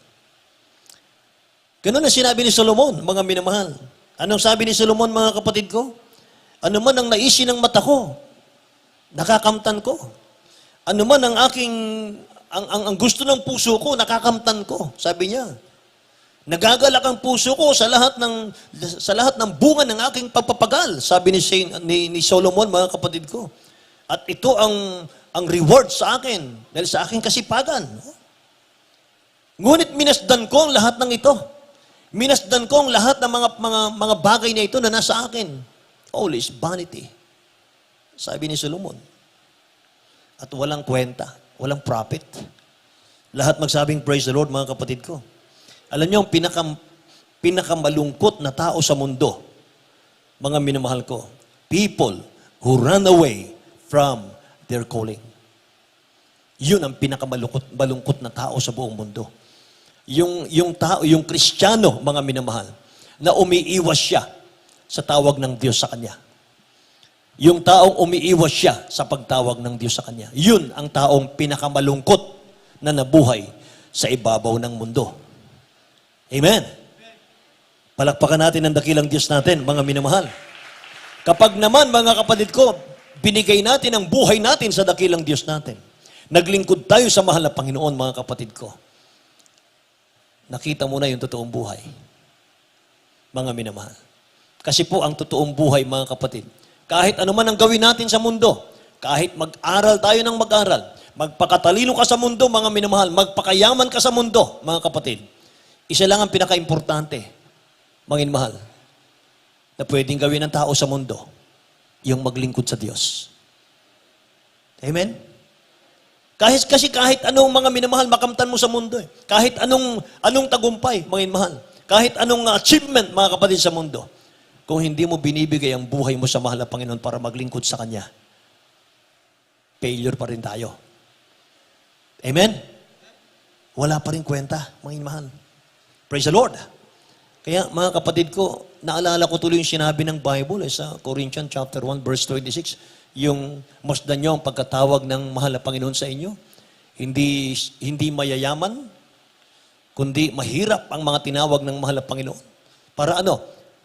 Ganun ang sinabi ni Solomon, mga minamahal. Anong sabi ni Solomon, mga kapatid ko? Ano man ang naisin ng mata ko, nakakamtan ko. Ano man ang aking, ang gusto ng puso ko, nakakamtan ko. Sabi niya, nagagalak ang puso ko sa lahat ng bunga ng aking pagpapagal, sabi ni Solomon, mga kapatid ko. At ito ang reward sa akin, dahil sa aking kasipagan. Ngunit minasdan ko ang lahat ng ito. Minasdan ko ang lahat ng mga bagay na ito na nasa akin. All is vanity. Sabi ni Solomon. At walang kwenta, walang profit. Lahat magsabing praise the Lord, mga kapatid ko. Alam niyo, ang pinakamalungkot na tao sa mundo, mga minamahal ko, people who run away from their calling. Yun ang pinakamalungkot na tao sa buong mundo. Yung tao, yung Kristiyano, mga minamahal, na umiiwas siya sa tawag ng Diyos sa kanya. Yung taong umiiwas siya sa pagtawag ng Diyos sa kanya. Yun ang taong pinakamalungkot na nabuhay sa ibabaw ng mundo. Amen. Palakpakan natin ang dakilang Diyos natin, mga minamahal. Kapag naman, mga kapatid ko, binigay natin ang buhay natin sa dakilang Diyos natin. Naglingkod tayo sa mahal na Panginoon, mga kapatid ko. Nakita mo na yung totoong buhay. Mga minamahal. Kasi po ang totoong buhay, mga kapatid, kahit ano man ang gawin natin sa mundo, kahit mag-aral tayo ng mag-aral, magpakatalino ka sa mundo, mga minamahal, magpakayaman ka sa mundo, mga kapatid, isa lang ang pinaka-importante, mga minamahal, na pwedeng gawin ng tao sa mundo, yung maglingkod sa Diyos. Amen? Kasi kahit anong mga minamahal, makamtan mo sa mundo. Kahit anong tagumpay, mga minamahal, kahit anong achievement, mga kapatid, sa mundo, kung hindi mo binibigay ang buhay mo sa mahal na Panginoon para maglingkod sa Kanya, failure pa rin tayo. Amen? Wala pa rin kwenta, mga mahal. Praise the Lord. Kaya, mga kapatid ko, naalala ko tuloy yung sinabi ng Bible sa Corinthians chapter 1, verse 26, yung masdan nyo ang pagkatawag ng mahal na Panginoon sa inyo. Hindi mayayaman, kundi mahirap ang mga tinawag ng mahal na Panginoon. Para ano?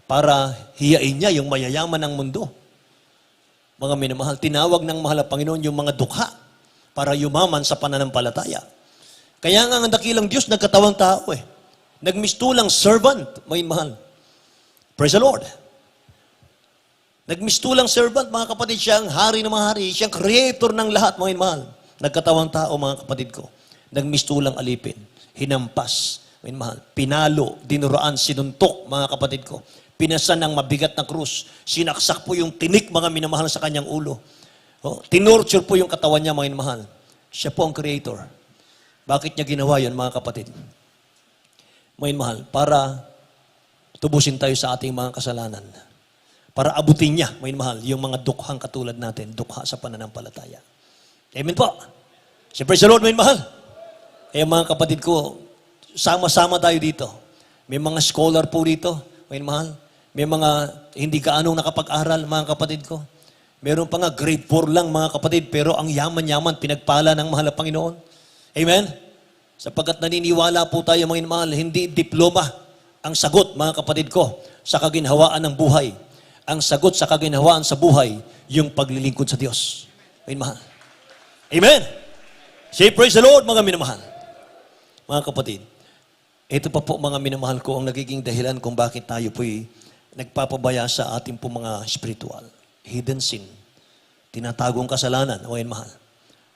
Para hiyain niya yung mayayaman ng mundo. Mga minamahal, tinawag ng mahal na Panginoon yung mga dukha para yumaman sa pananampalataya. Kaya nga ang dakilang Diyos nagkatawang tao Nagmistulang servant, mga mahal. Praise the Lord. Nagmistulang servant, mga kapatid, siya ang hari ng mga hari, siya ang creator ng lahat, mga mahal. Nagkatawang tao, mga kapatid ko. Nagmistulang alipin, hinampas, mga mahal. Pinalo, dinuraan, sinuntok, mga kapatid ko. Pinasan ng mabigat na krus. Sinaksak po yung tinik, mga minamahal, sa kanyang ulo. Tinorture po yung katawan niya, mga minamahal. Siya po ang creator. Bakit niya ginawa yun, mga kapatid? Mga minamahal, para tubusin tayo sa ating mga kasalanan. Para abutin niya, mga minamahal, yung mga dukhang katulad natin, dukha sa pananampalataya. Amen po. Praise the Lord, mga minamahal. Kaya mga kapatid ko, sama-sama tayo dito. May mga scholar po dito, mga minamahal. May mga hindi kaanong nakapag-aral, mga kapatid ko. Meron pa nga grade 4 lang, mga kapatid, pero ang yaman-yaman, pinagpala ng mahal na Panginoon. Amen? Sapagkat naniniwala po tayo, mga minamahal, hindi diploma ang sagot, mga kapatid ko, sa kaginhawaan ng buhay. Ang sagot sa kaginhawaan sa buhay, yung paglilingkod sa Diyos. Mga minamahal. Amen? Say praise the Lord, mga minamahal. Mga kapatid, ito pa po, mga minamahal ko, ang nagiging dahilan kung bakit tayo po'y nagpapabaya sa ating po mga spiritual. Hidden sin. Tinatagong kasalanan, mga minamahal.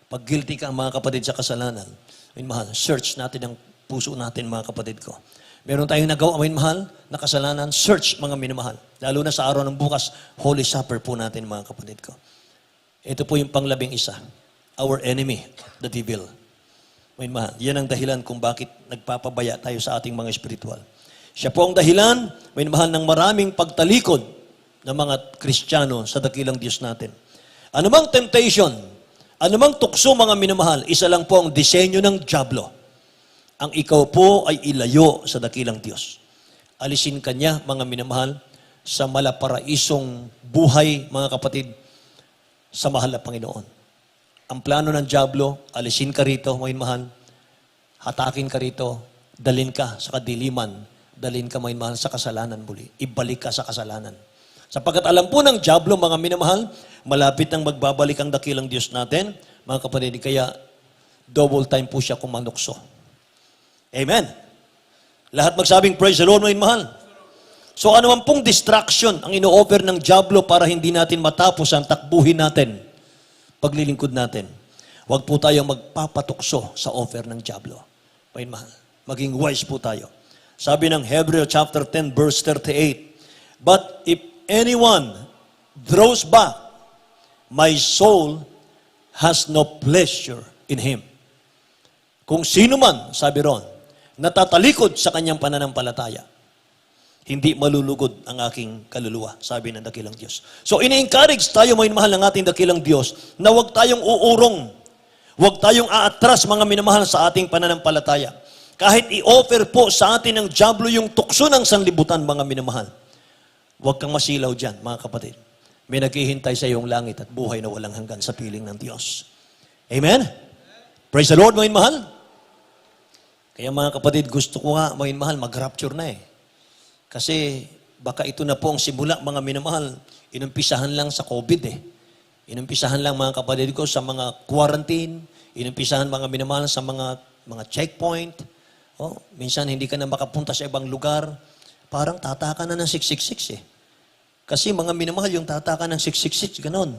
Pag guilty ka, mga kapatid, sa kasalanan, mga minamahal, search natin ang puso natin, mga kapatid ko. Meron tayong nagawa, mga minamahal, na kasalanan, search, mga minamahal. Lalo na sa araw ng bukas, Holy Supper po natin, mga kapatid ko. Ito po yung pang-11. Our enemy, the devil. Mga minamahal, yan ang dahilan kung bakit nagpapabaya tayo sa ating mga spiritual. Siya po ang dahilan, mga minamahal, ng maraming pagtalikod ng mga Kristiyano sa dakilang Diyos natin. Anumang temptation, anumang tukso, mga minamahal, isa lang po ang disenyo ng dyablo. Ang ikaw po ay ilayo sa dakilang Diyos. Alisin kanya, mga minamahal, sa malaparaisong buhay, mga kapatid, sa mahal na Panginoon. Ang plano ng dyablo, alisin ka rito, mga minamahal, hatakin ka rito, dalin ka sa kadiliman, dalin ka, mga minamahal, sa kasalanan muli. Ibalik ka sa kasalanan. Sapagkat alam po ng dyablo, mga minamahal, malapit nang magbabalik ang dakilang Diyos natin, mga kapatid, kaya double time po siya kumanukso. Amen. Lahat magsabing praise the Lord, mga mahal. So ano man pong distraction ang ino-offer ng dyablo para hindi natin matapos ang takbuhin natin, paglilingkod natin. Huwag po tayong magpapatukso sa offer ng dyablo. Mga mahal. Maging wise po tayo. Sabi ng Hebrew chapter 10 verse 38, but if anyone draws back, my soul has no pleasure in him. Kung sino man, sabi ron, natatalikod sa kanyang pananampalataya, hindi malulugod ang aking kaluluwa, sabi ng dakilang Diyos. So, ini-encourage tayo, mga minamahal, ng ating dakilang Diyos, na huwag tayong uurong, huwag tayong aatras, mga minamahal, sa ating pananampalataya. Kahit i-offer po sa atin ng dyablo yung tukso ng sanlibutan, mga minamahal, huwag kang masilaw dyan, mga kapatid. May naghihintay sa iyong langit at buhay na walang hanggan sa piling ng Diyos. Amen? Praise the Lord, mga minamahal. Kaya mga kapatid, gusto ko nga, mga minamahal, mag-rapture na Kasi baka ito na po ang simula, mga minamahal. Inumpisahan lang sa COVID Inumpisahan lang, mga kapatid ko, sa mga quarantine. Inumpisahan, mga minamahal, sa mga checkpoint. Minsan hindi ka na makapunta sa ibang lugar. Parang tataka na ng 666 Kasi mga minamahal, yung tataka ng 666, ganon.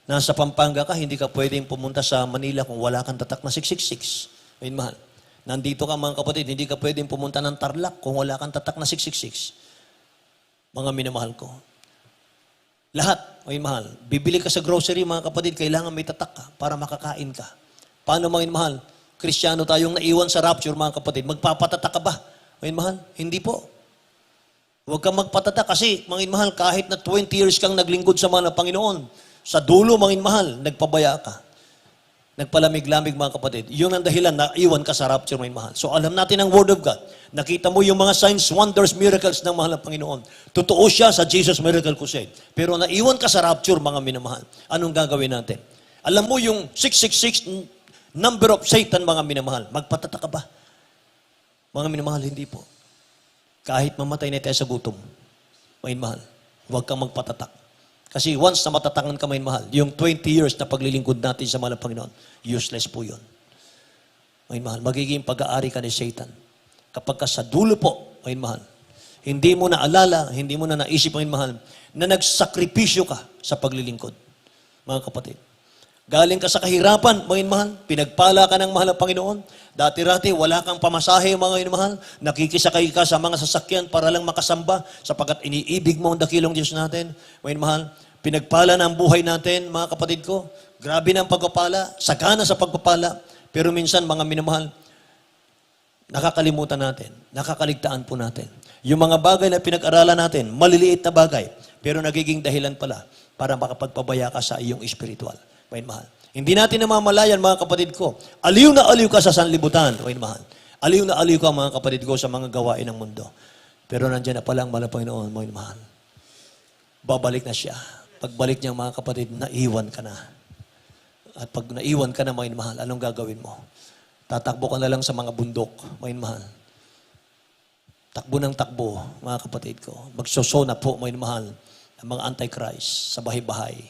Nasa Pampanga ka, hindi ka pwedeng pumunta sa Manila kung wala kang tatak na 666. Mga minamahal. Nandito ka mga kapatid, hindi ka pwedeng pumunta ng Tarlac kung wala kang tatak na 666. Mga minamahal ko. Lahat, mga minamahal. Bibili ka sa grocery, mga kapatid, kailangan may tatak ka para makakain ka. Paano mga minamahal? Kristiyano tayong naiwan sa rapture, mga kapatid. Magpapatatak ka ba? Mga minamahal, hindi po. Huwag kang magpatatak kasi, mga minamahal, kahit na 20 years kang naglingkod sa mga Panginoon, sa dulo, mga minamahal, nagpabaya ka. Nagpalamig-lamig, mga kapatid. Yun ang dahilan na iwan ka sa rapture, mga minamahal. So alam natin ang Word of God. Nakita mo yung mga signs, wonders, miracles ng mahal ng Panginoon. Totoo siya sa Jesus Miracle Crusade. Pero naiwan ka sa rapture, mga minamahal. Anong gagawin natin? Alam mo yung 666 number of Satan, mga minamahal. Magpatatak ka ba? Mga minamahal, hindi po. Kahit mamatay na tayo sa gutom, may mahal, huwag kang magpatatak. Kasi once na matatakan ka, may mahal, yung 20 years na paglilingkod natin sa mahal ng Panginoon, useless po yun. May mahal, magiging pag-aari ka ni Satan. Kapag ka sa dulo po, may mahal, hindi mo na alala, hindi mo na naisip, may mahal, na nagsakripisyo ka sa paglilingkod. Mga kapatid, galing ka sa kahirapan, mga mahal, pinagpala ka ng mahal ng Panginoon. Dati-rati, wala kang pamasahe, mga mahal. Nakikisakay ka sa mga sasakyan para lang makasamba sapagkat iniibig mo ang dakilong Diyos natin. Mga mahal, pinagpala na ang buhay natin, mga kapatid ko. Grabe na ang pagpapala, sagana sa pagpapala. Pero minsan, mga minamahal, nakakalimutan natin, nakakaligtaan po natin. Yung mga bagay na pinag-aralan natin, maliliit na bagay, pero nagiging dahilan pala para makapagpabaya ka sa iyong espiritual. Mga mahal. Hindi natin namamalayan, mga kapatid ko. Aliw na aliw ka sa sanlibutan, mga mahal. Aliw na aliw ka, mga kapatid ko, sa mga gawain ng mundo. Pero nandiyan na palang mahal ng Panginoon, mga mahal. Babalik na siya. Pagbalik niya, mga kapatid, naiwan ka na. At pag naiwan ka na, mga mahal, anong gagawin mo? Tatakbo ka na lang sa mga bundok, mga mahal. Takbo ng takbo, mga kapatid ko. Magsosona po, mga mahal, ang mga antichrist sa bahay-bahay.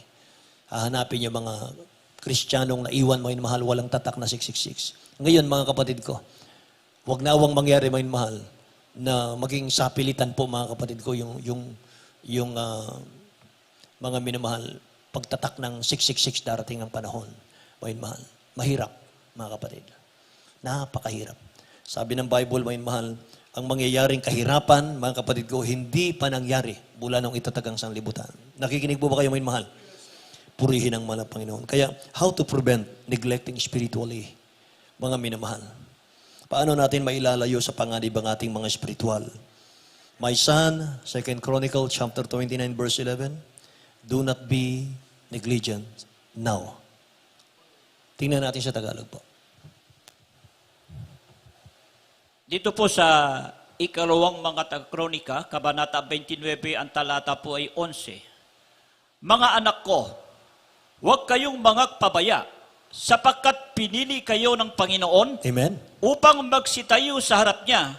Hahanapin yung mga Kristiyanong naiwan, mga mahal, walang tatak na 666. Ngayon, mga kapatid ko, huwag na awang mangyari, mga mahal, na maging sapilitan po, mga kapatid ko, yung mga minamahal, pagtatak ng 666 darating ang panahon. Mga mahal, mahirap, mga kapatid. Napakahirap. Sabi ng Bible, mga mahal, ang mangyayaring kahirapan, mga kapatid ko, hindi pa nangyari mula nung itatagang sanlibutan. Nakikinig po ba kayo, mga mahal? Purihin ang mahal ng Panginoon. Kaya, how to prevent neglecting spiritually, mga minamahal? Paano natin mailalayo sa panganib ang ating mga spiritual? My son, 2 Chronicle chapter 29, verse 11, do not be negligent now. Tingnan natin sa Tagalog po. Dito po sa ikalawang mga kronika, kabanata 29, ang talata po ay 11. Mga anak ko, huwag kayong magpabaya, sapagkat pinili kayo ng Panginoon Amen? upang magsitayo sa harap niya,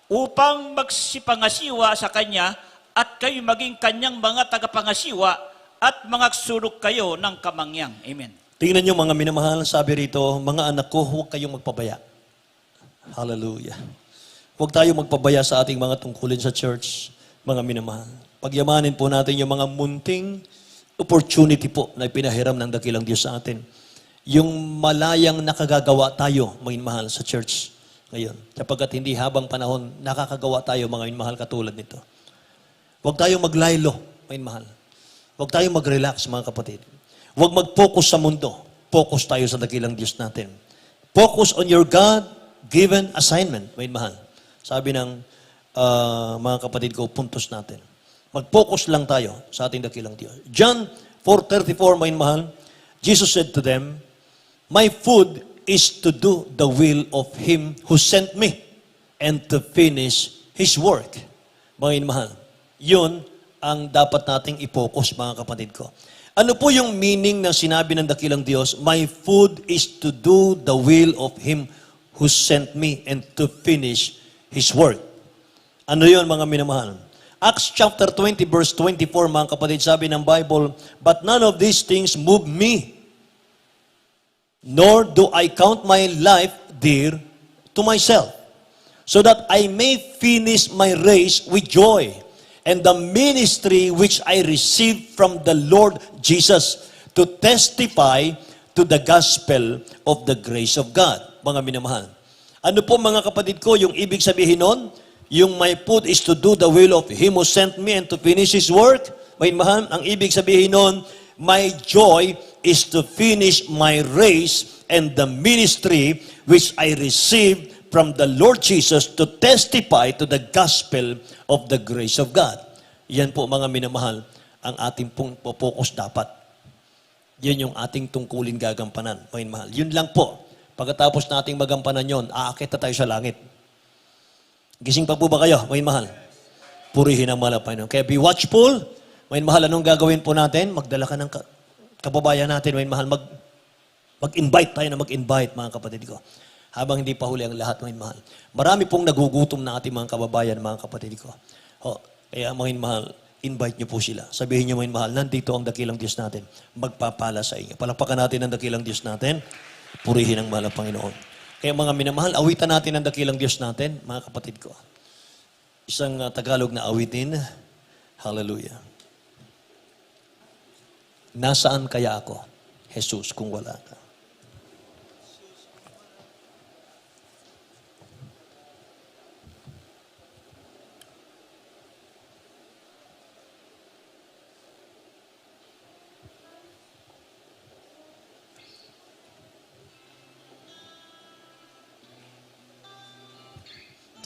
upang magsipangasiwa sa Kanya, at kayo maging Kanyang mga tagapangasiwa, at magsulok kayo ng kamangyang. Amen. Tingnan nyo, mga minamahal, sabi rito, mga anak ko, huwag kayong magpabaya. Hallelujah. Huwag tayo magpabaya sa ating mga tungkulin sa church, mga minamahal. Pagyamanin po natin yung mga munting opportunity po na pinahiram ng dakilang Diyos sa atin. Yung malayang nakagagawa tayo, mga minamahal, sa church ngayon. Kapagkat hindi habang panahon, nakakagawa tayo, mga minamahal, katulad nito. Huwag tayong maglaylo, mga minamahal. Huwag tayong mag-relax, mga kapatid. Huwag mag-focus sa mundo. Focus tayo sa dakilang Diyos natin. Focus on your God-given assignment, mga minamahal. Sabi ng mga kapatid ko, puntos natin. Mag-focus lang tayo sa ating dakilang Diyos. John 4:34, mga mahal, Jesus said to them, my food is to do the will of Him who sent me and to finish His work. Mga mahal, yun ang dapat nating i-focus, mga kapatid ko. Ano po yung meaning ng sinabi ng dakilang Diyos? My food is to do the will of Him who sent me and to finish His work. Ano yun, mga minamahal? Acts chapter 20, verse 24, mga kapatid, sabi ng Bible, but none of these things move me, nor do I count my life dear to myself, so that I may finish my race with joy and the ministry which I received from the Lord Jesus to testify to the gospel of the grace of God. Mga minamahal. Ano po mga kapatid ko, yung ibig sabihin nun? Yung my put is to do the will of Him who sent me and to finish His work. Mga minamahal, ang ibig sabihin nun, my joy is to finish my race and the ministry which I received from the Lord Jesus to testify to the gospel of the grace of God. Yan po mga minamahal, ang ating pong focus dapat. Yan yung ating tungkulin gagampanan, mga minamahal. Yun lang po. Pagkatapos nating magampanan yon, aakit na tayo sa langit. Gising pa po ba kayo, mga minamahal? Purihin ang mahal na Panginoon. Kaya be watchful. Mga minamahal, anong gagawin po natin? Magdala ka ng kababayan natin, mga minamahal. Mag-invite tayo na mag-invite, mga kapatid ko. Habang hindi pa huli ang lahat, mga mahal. Marami pong nagugutom na ating mga kababayan, mga kapatid ko. Kaya mga mahal, invite niyo po sila. Sabihin niyo, mga mahal, nandito ang dakilang Diyos natin. Magpapala sa inyo. Palakpakan natin ang dakilang Diyos natin. Purihin ang mahal na Panginoon. Kaya mga minamahal, awitan natin ang dakilang Diyos natin, mga kapatid ko. Isang Tagalog na awitin. Hallelujah. Nasaan kaya ako, Jesus, kung wala ka?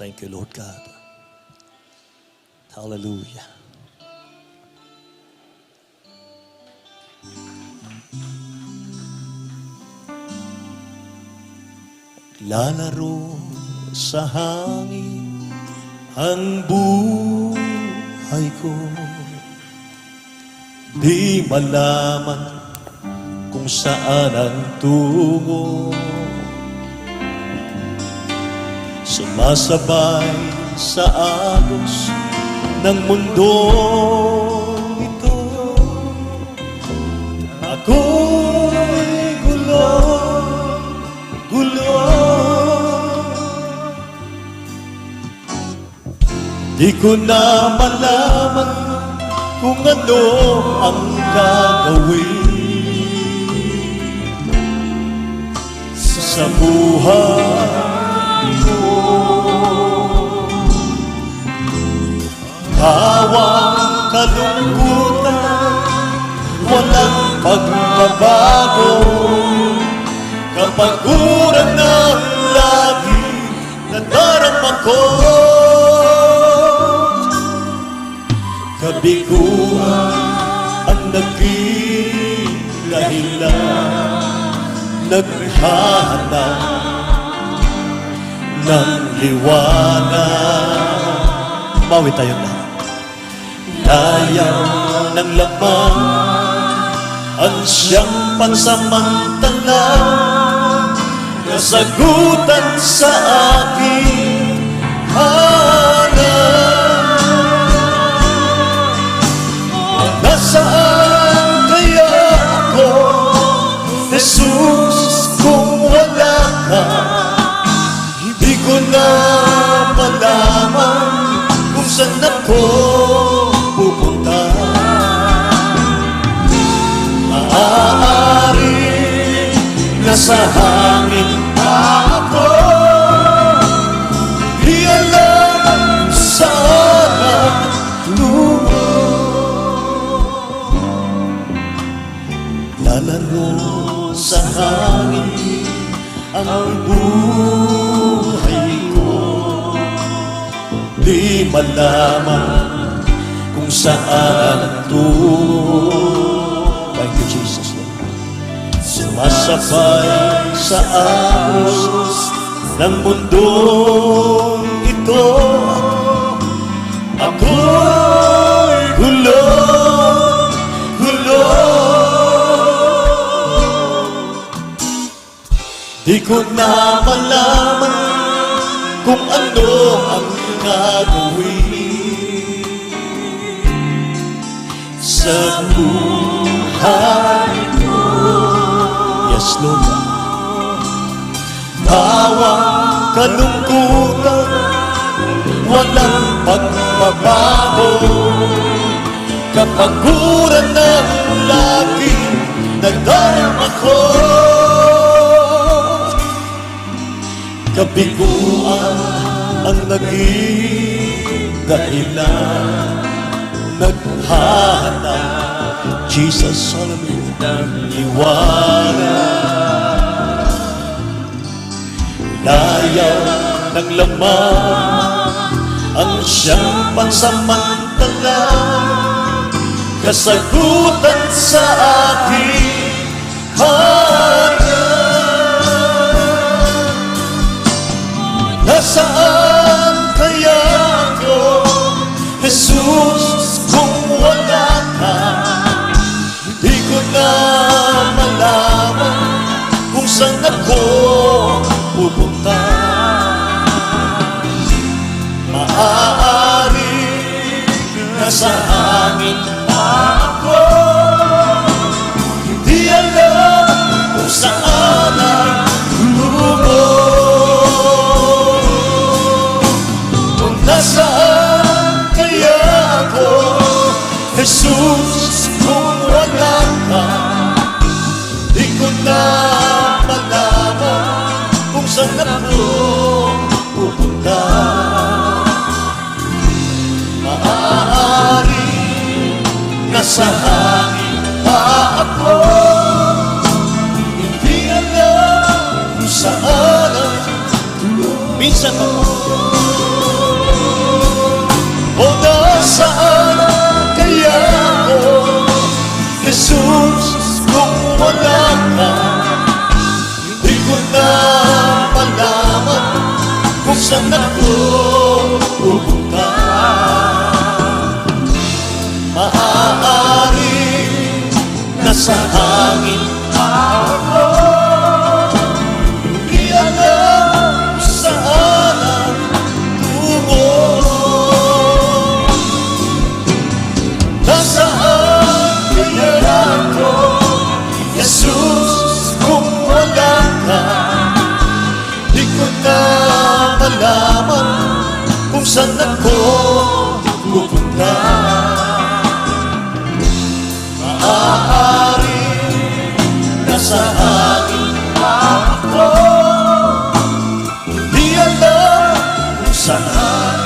Thank you, Lord God. Hallelujah. Lalaro sa hangin ang buhay ko. Di malaman kung saan ang tungo. Sumasabay sa agos ng mundo ito. Ako'y gulo, gulo. Di ko na malaman kung ano ang gagawin sa buhay. Bawang kalungkutan, walang pagbabago. Kapaguran ng lagi nadarama ko. Kabiguan ang naging dahilan, naghahanap ng liwanag. Bawi tayo na. Dayaw ng laman ang siyang pansamantala, kasagutan sa aking hanap. Nasaan kaya ako, Jesus, kung wala ka? Hindi ko na malaman kung saan ako pupunta. Maaari nasa hangin pa ako, di alam saan ang tungo. Lalaro sa hangin ang buhay ko, di malaman kung saan ang tungo. Thank you, Jesus. Sumasabay sa agos ng mundong ito. Ako'y gulo, gulo. Di ko na malaman kung ano ang gagawin sa buhay ko. Yes, Lord. Bawang kalungkutan, walang pag mababaw, kapaguran ng laging nadarama ko. Kabiguan ang naging dahilan, naghahanap Jesus, hallelujah, ng liwanag. Layaw ng laman ang siyang pansamantala, kasagutan sa aking hanap. Nasaan kaya ako, Jesus, kung wala ka? Di ko na malaman kung saan ako pupunta. Maaari nasa hangin pa ako, hindi alam kung saan ang lumo. Kung nasaan kaya ako, Jesus, kung wala ka? Di ko na malaman kung saan ako pupunta. Maaari nasa hangin pa ako, hindi alam kung saan ang tulog. Minsan pa o nasaan kaya ako, Jesus, kung wala ka? Hindi ko na malaman kung saan ako pupunta. Maaari nasa hangin pa ako, hindi alam kung saan ang tungo. Nasaan kaya ako, Jesus, kung wala ka? Di ko na malaman kung saan ako pupunta. Maaari nasa hangin pa ako, hindi alam kung saan.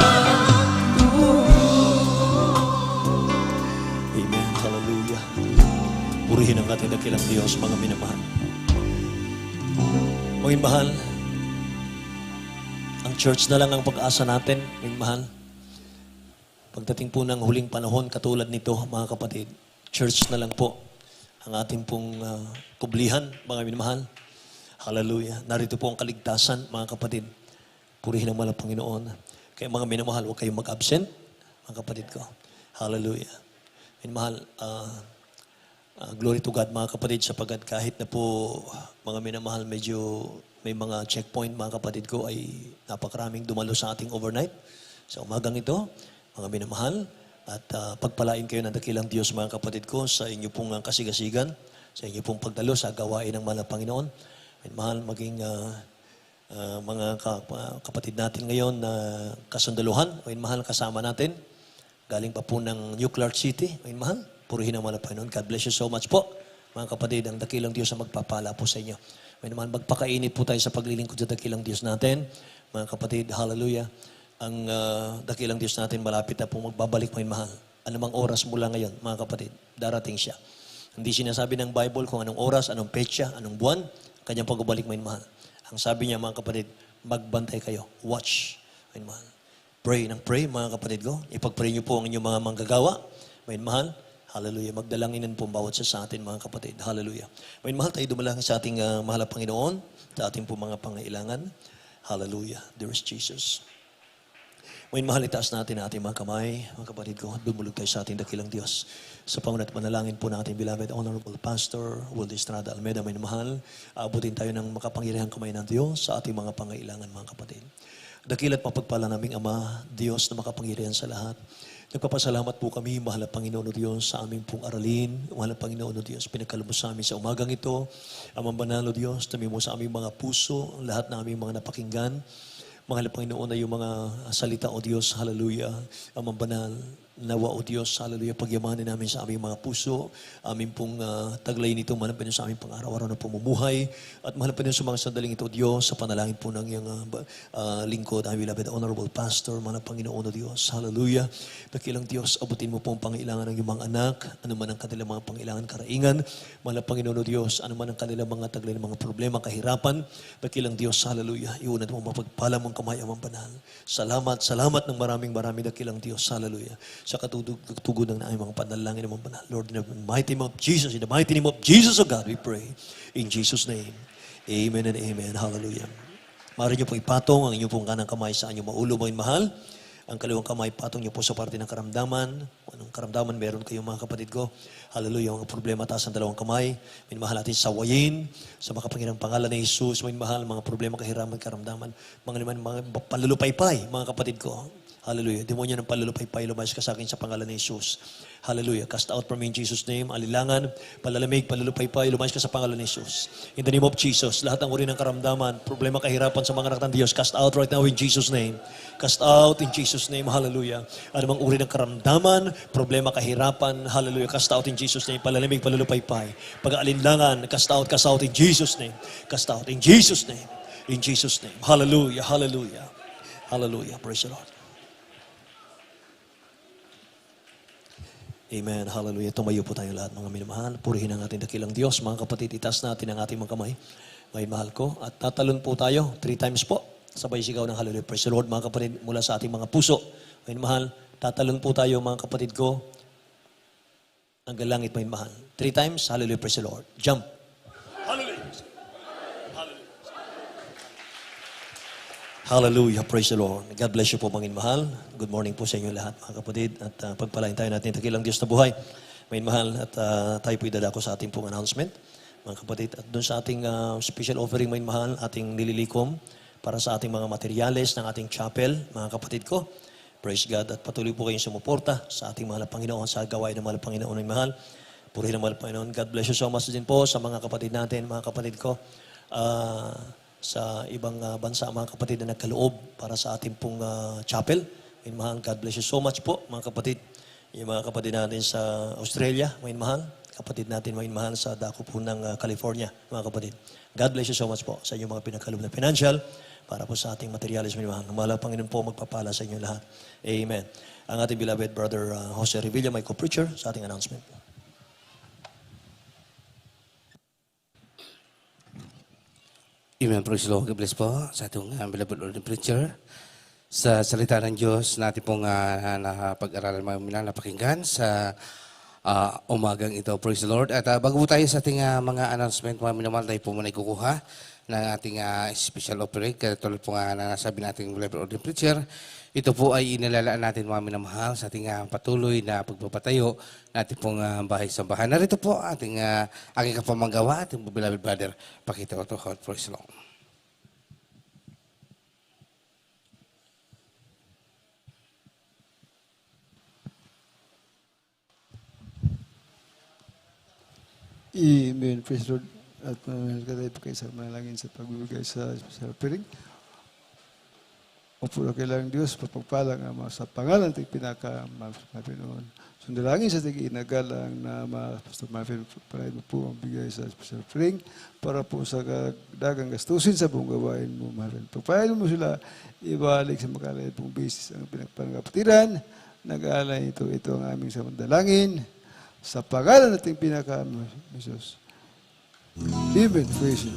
Amen, hallelujah. Purihin ang ating dakilang Diyos, mga minamahal. Mga mahal, ang church na lang ang pag-asa natin, mga mahal. Pagdating po ng huling panahon, katulad nito, mga kapatid, church na lang po ang ating pong kublihan, mga minamahal. Hallelujah. Narito po ang kaligtasan, mga kapatid. Purihin ang malang Panginoon. Kaya mga minamahal, huwag kayong mag-absent, mga kapatid ko. Hallelujah. Minamahal, glory to God, mga kapatid, sapagkat kahit na po, mga minamahal, medyo may mga checkpoint, mga kapatid ko, ay napakaraming dumalo sa ating overnight. Sa umagang ito, mga minamahal, at pagpalain kayo ng dakilang Diyos, mga kapatid ko, sa inyo pong kasigasigan, sa inyo pong pagdalo sa gawain ng mahal na Panginoon. Mahal, maging mga kapatid natin ngayon na kasundaluhan, mahal, kasama natin. Galing pa po ng Nuclear City, mahal, purihin ang mahal na Panginoon. God bless you so much po, mga kapatid. Ang dakilang Diyos ang magpapala po sa inyo. Mahal, magpakainit po tayo sa paglilingkod sa dakilang Diyos natin. Mga kapatid, hallelujah. Ang dakilang Diyos natin malapit na po magbabalik, mga mahal. Anumang oras mula ngayon, mga kapatid, darating siya. Hindi sinasabi ng Bible kung anong oras, anong petsa, anong buwan, kanyang pagbabalik, mga mahal. Ang sabi niya, mga kapatid, magbantay kayo. Watch, mga mahal. Pray ng pray, mga kapatid ko. Ipag-pray niyo po ang inyong mga manggagawa, mga mahal. Hallelujah. Magdalangin po bawat sa atin, mga kapatid. Hallelujah. Mga mahal, tayo dumalangin sa ating mahal na Panginoon, sa ating po mga pangailangan. Hallelujah. There is Jesus. Ngayon, mahal, itaas natin ang ating mga kamay, mga kapatid ko, at bumulog tayo sa ating dakilang Diyos. Sa pangunat manalangin po natin, beloved Honorable Pastor Will Estrada Almeida, may mahal, abutin tayo ng makapangyarihang kamay ng Diyos sa ating mga pangailangan, mga kapatid. Dakilat mapagpala naming Ama, Diyos na makapangyarihan sa lahat. Nagpapasalamat po kami, mahal na Panginoon o Diyos, sa aming pong aralin. Mahal na Panginoon o Diyos, pinagkalubos sa amin sa umagang ito. Amang banal o Diyos, tami mo sa aming mga puso, lahat ng aming mga napakinggan. Mahal na Panginoon na yung mga salita, O Diyos, hallelujah, Amang banal, nawa, O Diyos, hallelujah, pagyamanin namin sa aming mga puso, aming pong taglay nito, mahal na Panginoon, sa aming pang-araw-araw na pamumuhay, at mahal na Panginoon sa mga sandaling ito, O Diyos, sa panalangin po ng iyong lingkod, aming beloved Honorable Pastor, mahal na Panginoon, O Diyos, hallelujah, dakilang Diyos, abutin mo po ang pangailangan ng iyong mga anak, ano man ang kanilang mga pangailangan, karaingan, mahal na Panginoon, O Diyos, ano man ang kanilang mga taglay ng mga problema, kahirapan, dakilang Diyos, hallelujah, iunat mo mapagpala mong kamay, Amang banal. Salamat ng maraming dakilang Diyos, hallelujah, sa katutugon ng aming mga panalangin, Amang banal. Lord, in the mighty name of Jesus, in the mighty name of Jesus, O God, we pray. In Jesus' name, amen and amen, hallelujah. Maaari niyo po ipatong ang inyong pong kanang kamay sa inyong maulo, mga mahal. Ang kaliwang kamay, patong niyo po sa parte ng karamdaman. Anong karamdaman meron kayo, mga kapatid ko? Hallelujah, mga problema, taas ang dalawang kamay. Minamahal natin sawayin, sa makapangyarihang pangalan ni Jesus, minamahal mga problema, kahiraman, karamdaman, mga palulupaypay, mga kapatid ko. Hallelujah. Demonyo ng palulupaypay, lumayas ka sa akin sa pangalan ni Jesus. Hallelujah. Cast out from me in Jesus' name. Alilangan, palalamig, palulupaypay, lumayas ka sa pangalan ni Jesus. In the name of Jesus, lahat ng uri ng karamdaman, problema, kahirapan sa mga anak ng Diyos, cast out right now in Jesus' name. Cast out in Jesus' name. Hallelujah. Ano mang uri ng karamdaman, problema, kahirapan, hallelujah. Cast out in Jesus' name. Palalamig, palulupaypay. Pag-aalinlangan, cast out in Jesus' name. Cast out in Jesus' name. In Jesus' name. Hallelujah. Hallelujah. Hallelujah. Praise the Lord. Amen. Hallelujah. Tumayo po tayong lahat, mga minamahal. Purihin ang ating dakilang Diyos. Mga kapatid, itaas natin ang ating mga kamay. May mahal ko. At tatalon po tayo 3 times po. Sabay sigaw ng hallelujah. Praise the Lord, mga kapatid, mula sa ating mga puso. May mahal, tatalon po tayo, mga kapatid ko. Hanggang langit, may mahal. 3 times, hallelujah. Praise the Lord. Jump. Hallelujah. Praise the Lord. God bless you po, mga mahal. Good morning po sa inyo lahat, mga kapatid. At pagpalain tayo natin dakilang Diyos na buhay. Mga mahal, at tayo po idadako sa ating pong announcement, mga kapatid. At doon sa ating special offering, mga mahal, ating nililikom para sa ating mga materyales ng ating chapel, mga kapatid ko. Praise God. At patuloy po kayong sumuporta sa ating mahal na Panginoon, sa gawain ng mahal na Panginoon, mga mahal. Purihin ng mahal na Panginoon. God bless you so much din po sa mga kapatid natin, mga kapatid ko. Sa ibang bansa, mga kapatid na nagkaloob para sa ating pong chapel. Mahal, God bless you so much po, mga kapatid. Yung mga kapatid natin sa Australia, mahal. Kapatid natin, mahal, sa dako po ng California, mga kapatid. God bless you so much po sa inyong mga pinagkaloob na financial para po sa ating materialis, mahal. Mahal ang Panginoon po magpapala sa inyo lahat. Amen. Ang ating beloved brother Jose Revilla, my co-preacher, sa ating announcement. Amen. Praise the Lord. God bless po sa itong beloved Lord and Preacher. Sa salita ng Diyos, natin pong napag-aralan mga napakinggan sa umagang ito. Praise the Lord. At bago po tayo sa ating mga announcement, mga minamahal, tayo po muna ikukuha ng ating special offering. Katulad po nga na nasabi natin beloved Lord and Preacher, ito po ay inilalaan natin, mga minamahal, sa ating patuloy na pagpapatayo natin pong bahay-sambahan. Narito po ating aking kapamanggawa, ating beloved brother, Pakita Otto Hot. Praise the Lord. Amen. Praise the Lord. At manalagay po kayo sa manalangin sa pagbibigay sa offering. Opo na kailangan Diyos, papagpalang sa pangalan ng pinaka-Panginoon. Sundalangin sa tig-inagalang na Pastor Marvin, para mo po ang bigay sa special offering para po sa dagang gastusin sa buong gawain mo, Marvin. Pagpayan mo sila, ibalik sa makalay pong basis ang pinagpangapatiran. Nag-aalay ito ang aming samandalangin sa pangalan nating pinaka-Jesus. Amen. Praise you.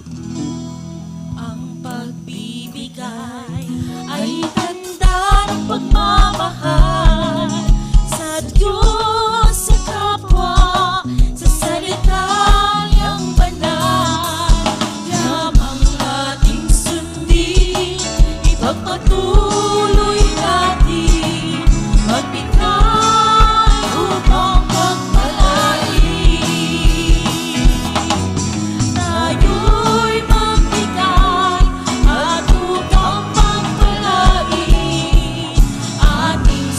Ang pagbibigay ay tanda ng pagmamahal sa Diyos, sa kapwa, sa salita niyang banal. Yamang ating sundin, ipagpatuloy natin, magbigay upang pagpalain. Tayo'y magbigay at upang pagpalain ating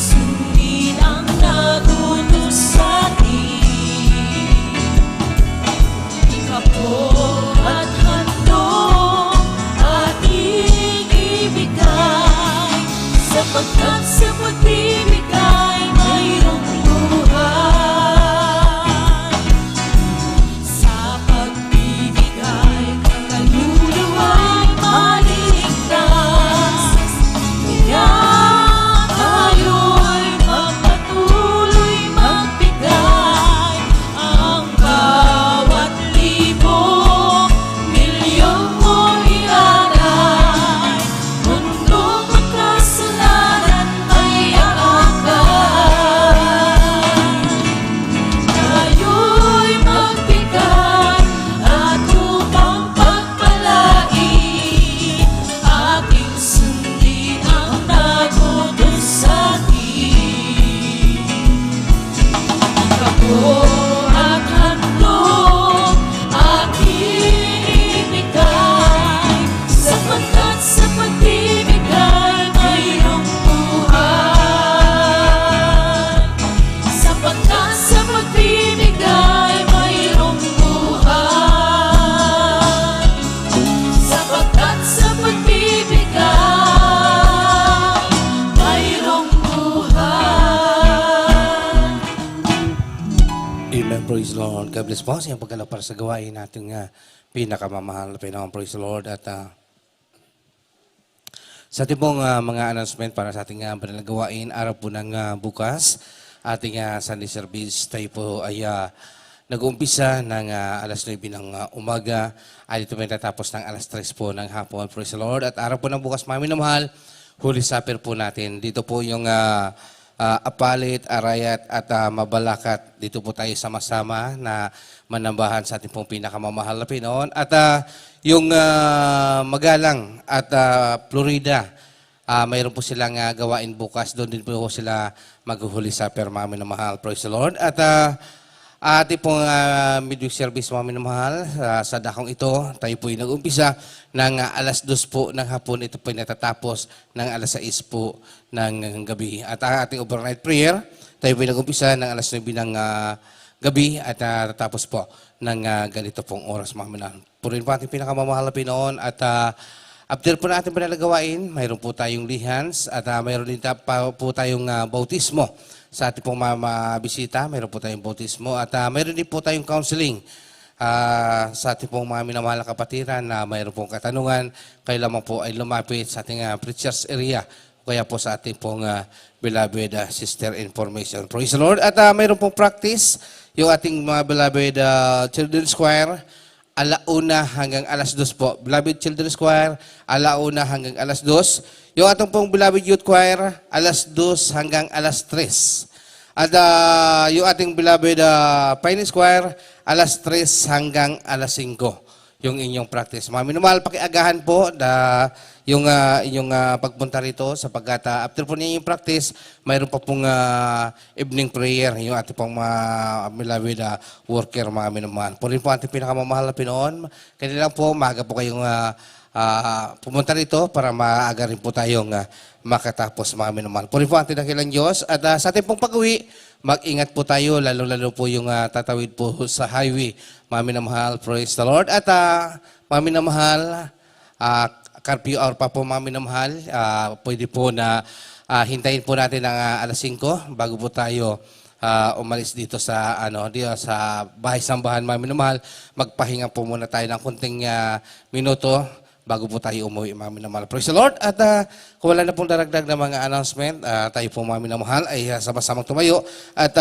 Amen. Praise the Lord. God bless po sa iyong pagkalap para sa gawain natin pinakamamahal na Panginoon. Praise the Lord. At sa ating pong mga announcement para sa ating banal na gawain, araw po ng bukas, ating Sunday service, tayo po ay nag-uumpisa ng alas 9 ng umaga at ito may tatapos ng alas 3 po ng hapon. Praise the Lord. At araw po ng bukas, mami na mahal, Holy Supper po natin. Dito po yung Apalit, Arayat at Mabalakat. Dito po tayo sama-sama na manambahan sa ating pong pinakamamahal na Pinoon. At yung Magalang at Florida, mayroon po silang gawain bukas. Doon din po sila mag-Holy Supper, mami na mahal. Praise the Lord. At ating pong midweek service, mami na mahal, sa dakong ito, tayo po yung nag-umpisa ng alas 2 po ng hapon. Ito po yung natatapos ng alas 6 po ng gabi. At ating overnight prayer, tayo po yung nag-umpisa ng alas 9 ng gabi at tatapos po ng ganito pong oras, mami na. Purin po ating pinakamamahal na Pinoon. At after po natin pinalagawain, mayroon po tayong lihans at mayroon din po tayong bautismo. Sa ating pong bisita, mayroon po tayong bautismo at mayroon din po tayong counseling. Sa ating pong mga minamahal na kapatiran na mayroon pong katanungan, kayo lamang po ay lumapit sa ating preachers area o kaya po sa ating pong beloved sister information. Praise the Lord. At mayroon pong practice, yung ating mga beloved children's choir, alauna hanggang alas 2 po. Beloved Children's Choir, alauna hanggang alas 2. Yung atong pong Beloved Youth Choir, alas 2 hanggang alas 3. At yung ating Beloved Pioneers Choir, alas 3 hanggang alas 5. Yung inyong practice. Mga minumahal, pakiagahan po yung inyong pagpunta rito sapagkat after po niya yung practice, mayroon pa pong evening prayer, yung ating pong beloved worker, mga minumahal. Po rin po ating pinakamamahal na Pinoon. Kaya lang po, maaga po kayong pumunta rito para maaga rin po tayong makatapos, mga minumahal. Po rin po ating dakilang Diyos. At sa ating pong pag-uwi, mag-ingat po tayo, lalo-lalo po yung tatawid po sa highway. Mami na mahal, praise the Lord. At mami na mahal, curfew hour pa po, mami na mahal. Pwede po na hintayin po natin ang alas 5 bago po tayo umalis dito sa dito sa bahay-sambahan, mami na mahal. Magpahinga po muna tayo ng kunting minuto bago po tayo umuwi, mami na mahal. Praise the Lord. At kung wala na pong daragdag na mga announcement, tayo po, mami na mahal, ay sama-samang tumayo. At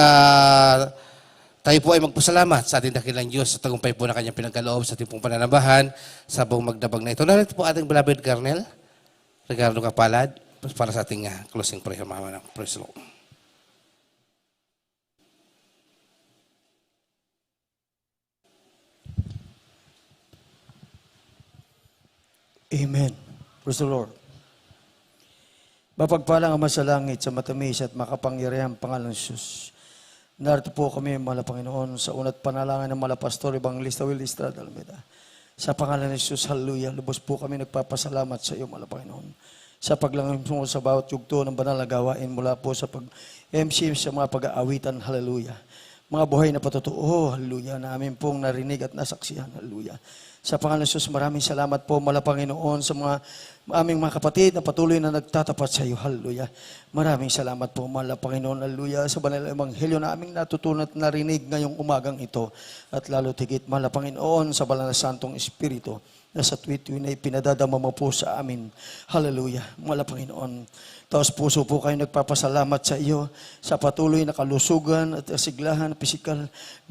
tayo po ay magpasalamat sa ating dakilang Diyos sa tagumpay po na kanyang pinagkaloob sa ating pong pananambahan sa buong magdabag na ito. Narito po ating beloved Colonel Ricardo Capalad para sa ating closing prayer, mami na. Praise the Lord. Amen. Praise the Lord. Mapagpalang Ama sa langit, sa matamis at makapangyarihang pangalan ng Diyos. Narito po kami, mahal na Panginoon, sa unat panalangin ng mahal na Pastor Evangelista Will Estrada Almeida. Sa pangalan ng Diyos, hallelujah, lubos po kami nagpapasalamat sa iyo, mahal na Panginoon. Sa paglangin mo sa bawat yugto ng banal na gawain mula po sa pag-MC sa mga pag-aawitan, hallelujah. Mga buhay na patotoo, hallelujah, na amin pong narinig at nasaksihan, hallelujah. Sa pangalan ng Diyos, maraming salamat po, mahal na Panginoon, sa mga aming mga kapatid na patuloy na nagtatapat sa iyo, hallelujah. Maraming salamat po, mahal na Panginoon, hallelujah, sa banal na ebanghelyo na aming natutunan at narinig ngayong umagang ito. At lalo tigit, mahal na Panginoon, sa banal na Santong Espiritu, na sa tuwi-tuwi na ipinadadama mo po sa amin. Hallelujah, mahal na Panginoon. Taos puso po kayo nagpapasalamat sa iyo sa patuloy na kalusugan at asiglahan pisikal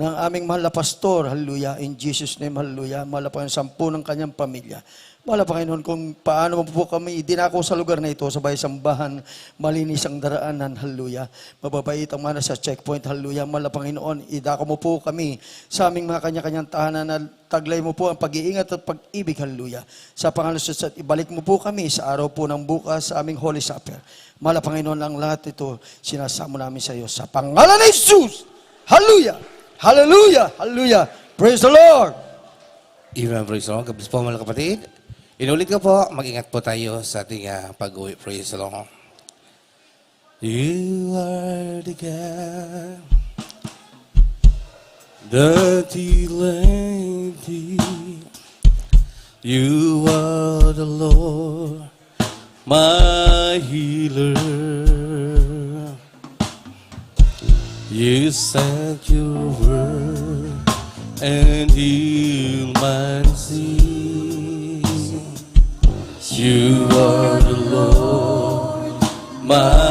ng aming mahal na pastor. Hallelujah. In Jesus' name, hallelujah. Mahal na Panginoon, 10 ng kanyang pamilya. Mahal na Panginoon, kung paano mo po kami dinako sa lugar na ito, sa bahay-sambahan, malinis ang daraanan, hallelujah. Mababait ang mana sa checkpoint, hallelujah. Mahal na Panginoon, idako mo po kami sa aming mga kanya-kanyang tahanan na taglay mo po ang pag-iingat at pag-ibig, hallelujah. Sa pangalan ng Diyos, at ibalik mo po kami sa araw po ng bukas sa aming Holy Supper. Mahal na Panginoon, ang lahat ito, sinasamo namin sa iyo. Sa pangalan ng Jesus, hallelujah, hallelujah, hallelujah. Praise the Lord. Amen, praise the Lord. God bless po, mga kapatid. Inulit ko po, mag-ingat po tayo sa ating pag-uwi. Praise the Lord. You are the God that healeth thee. You are the Lord, my healer. You sent your word and heal my sin. You are the Lord, my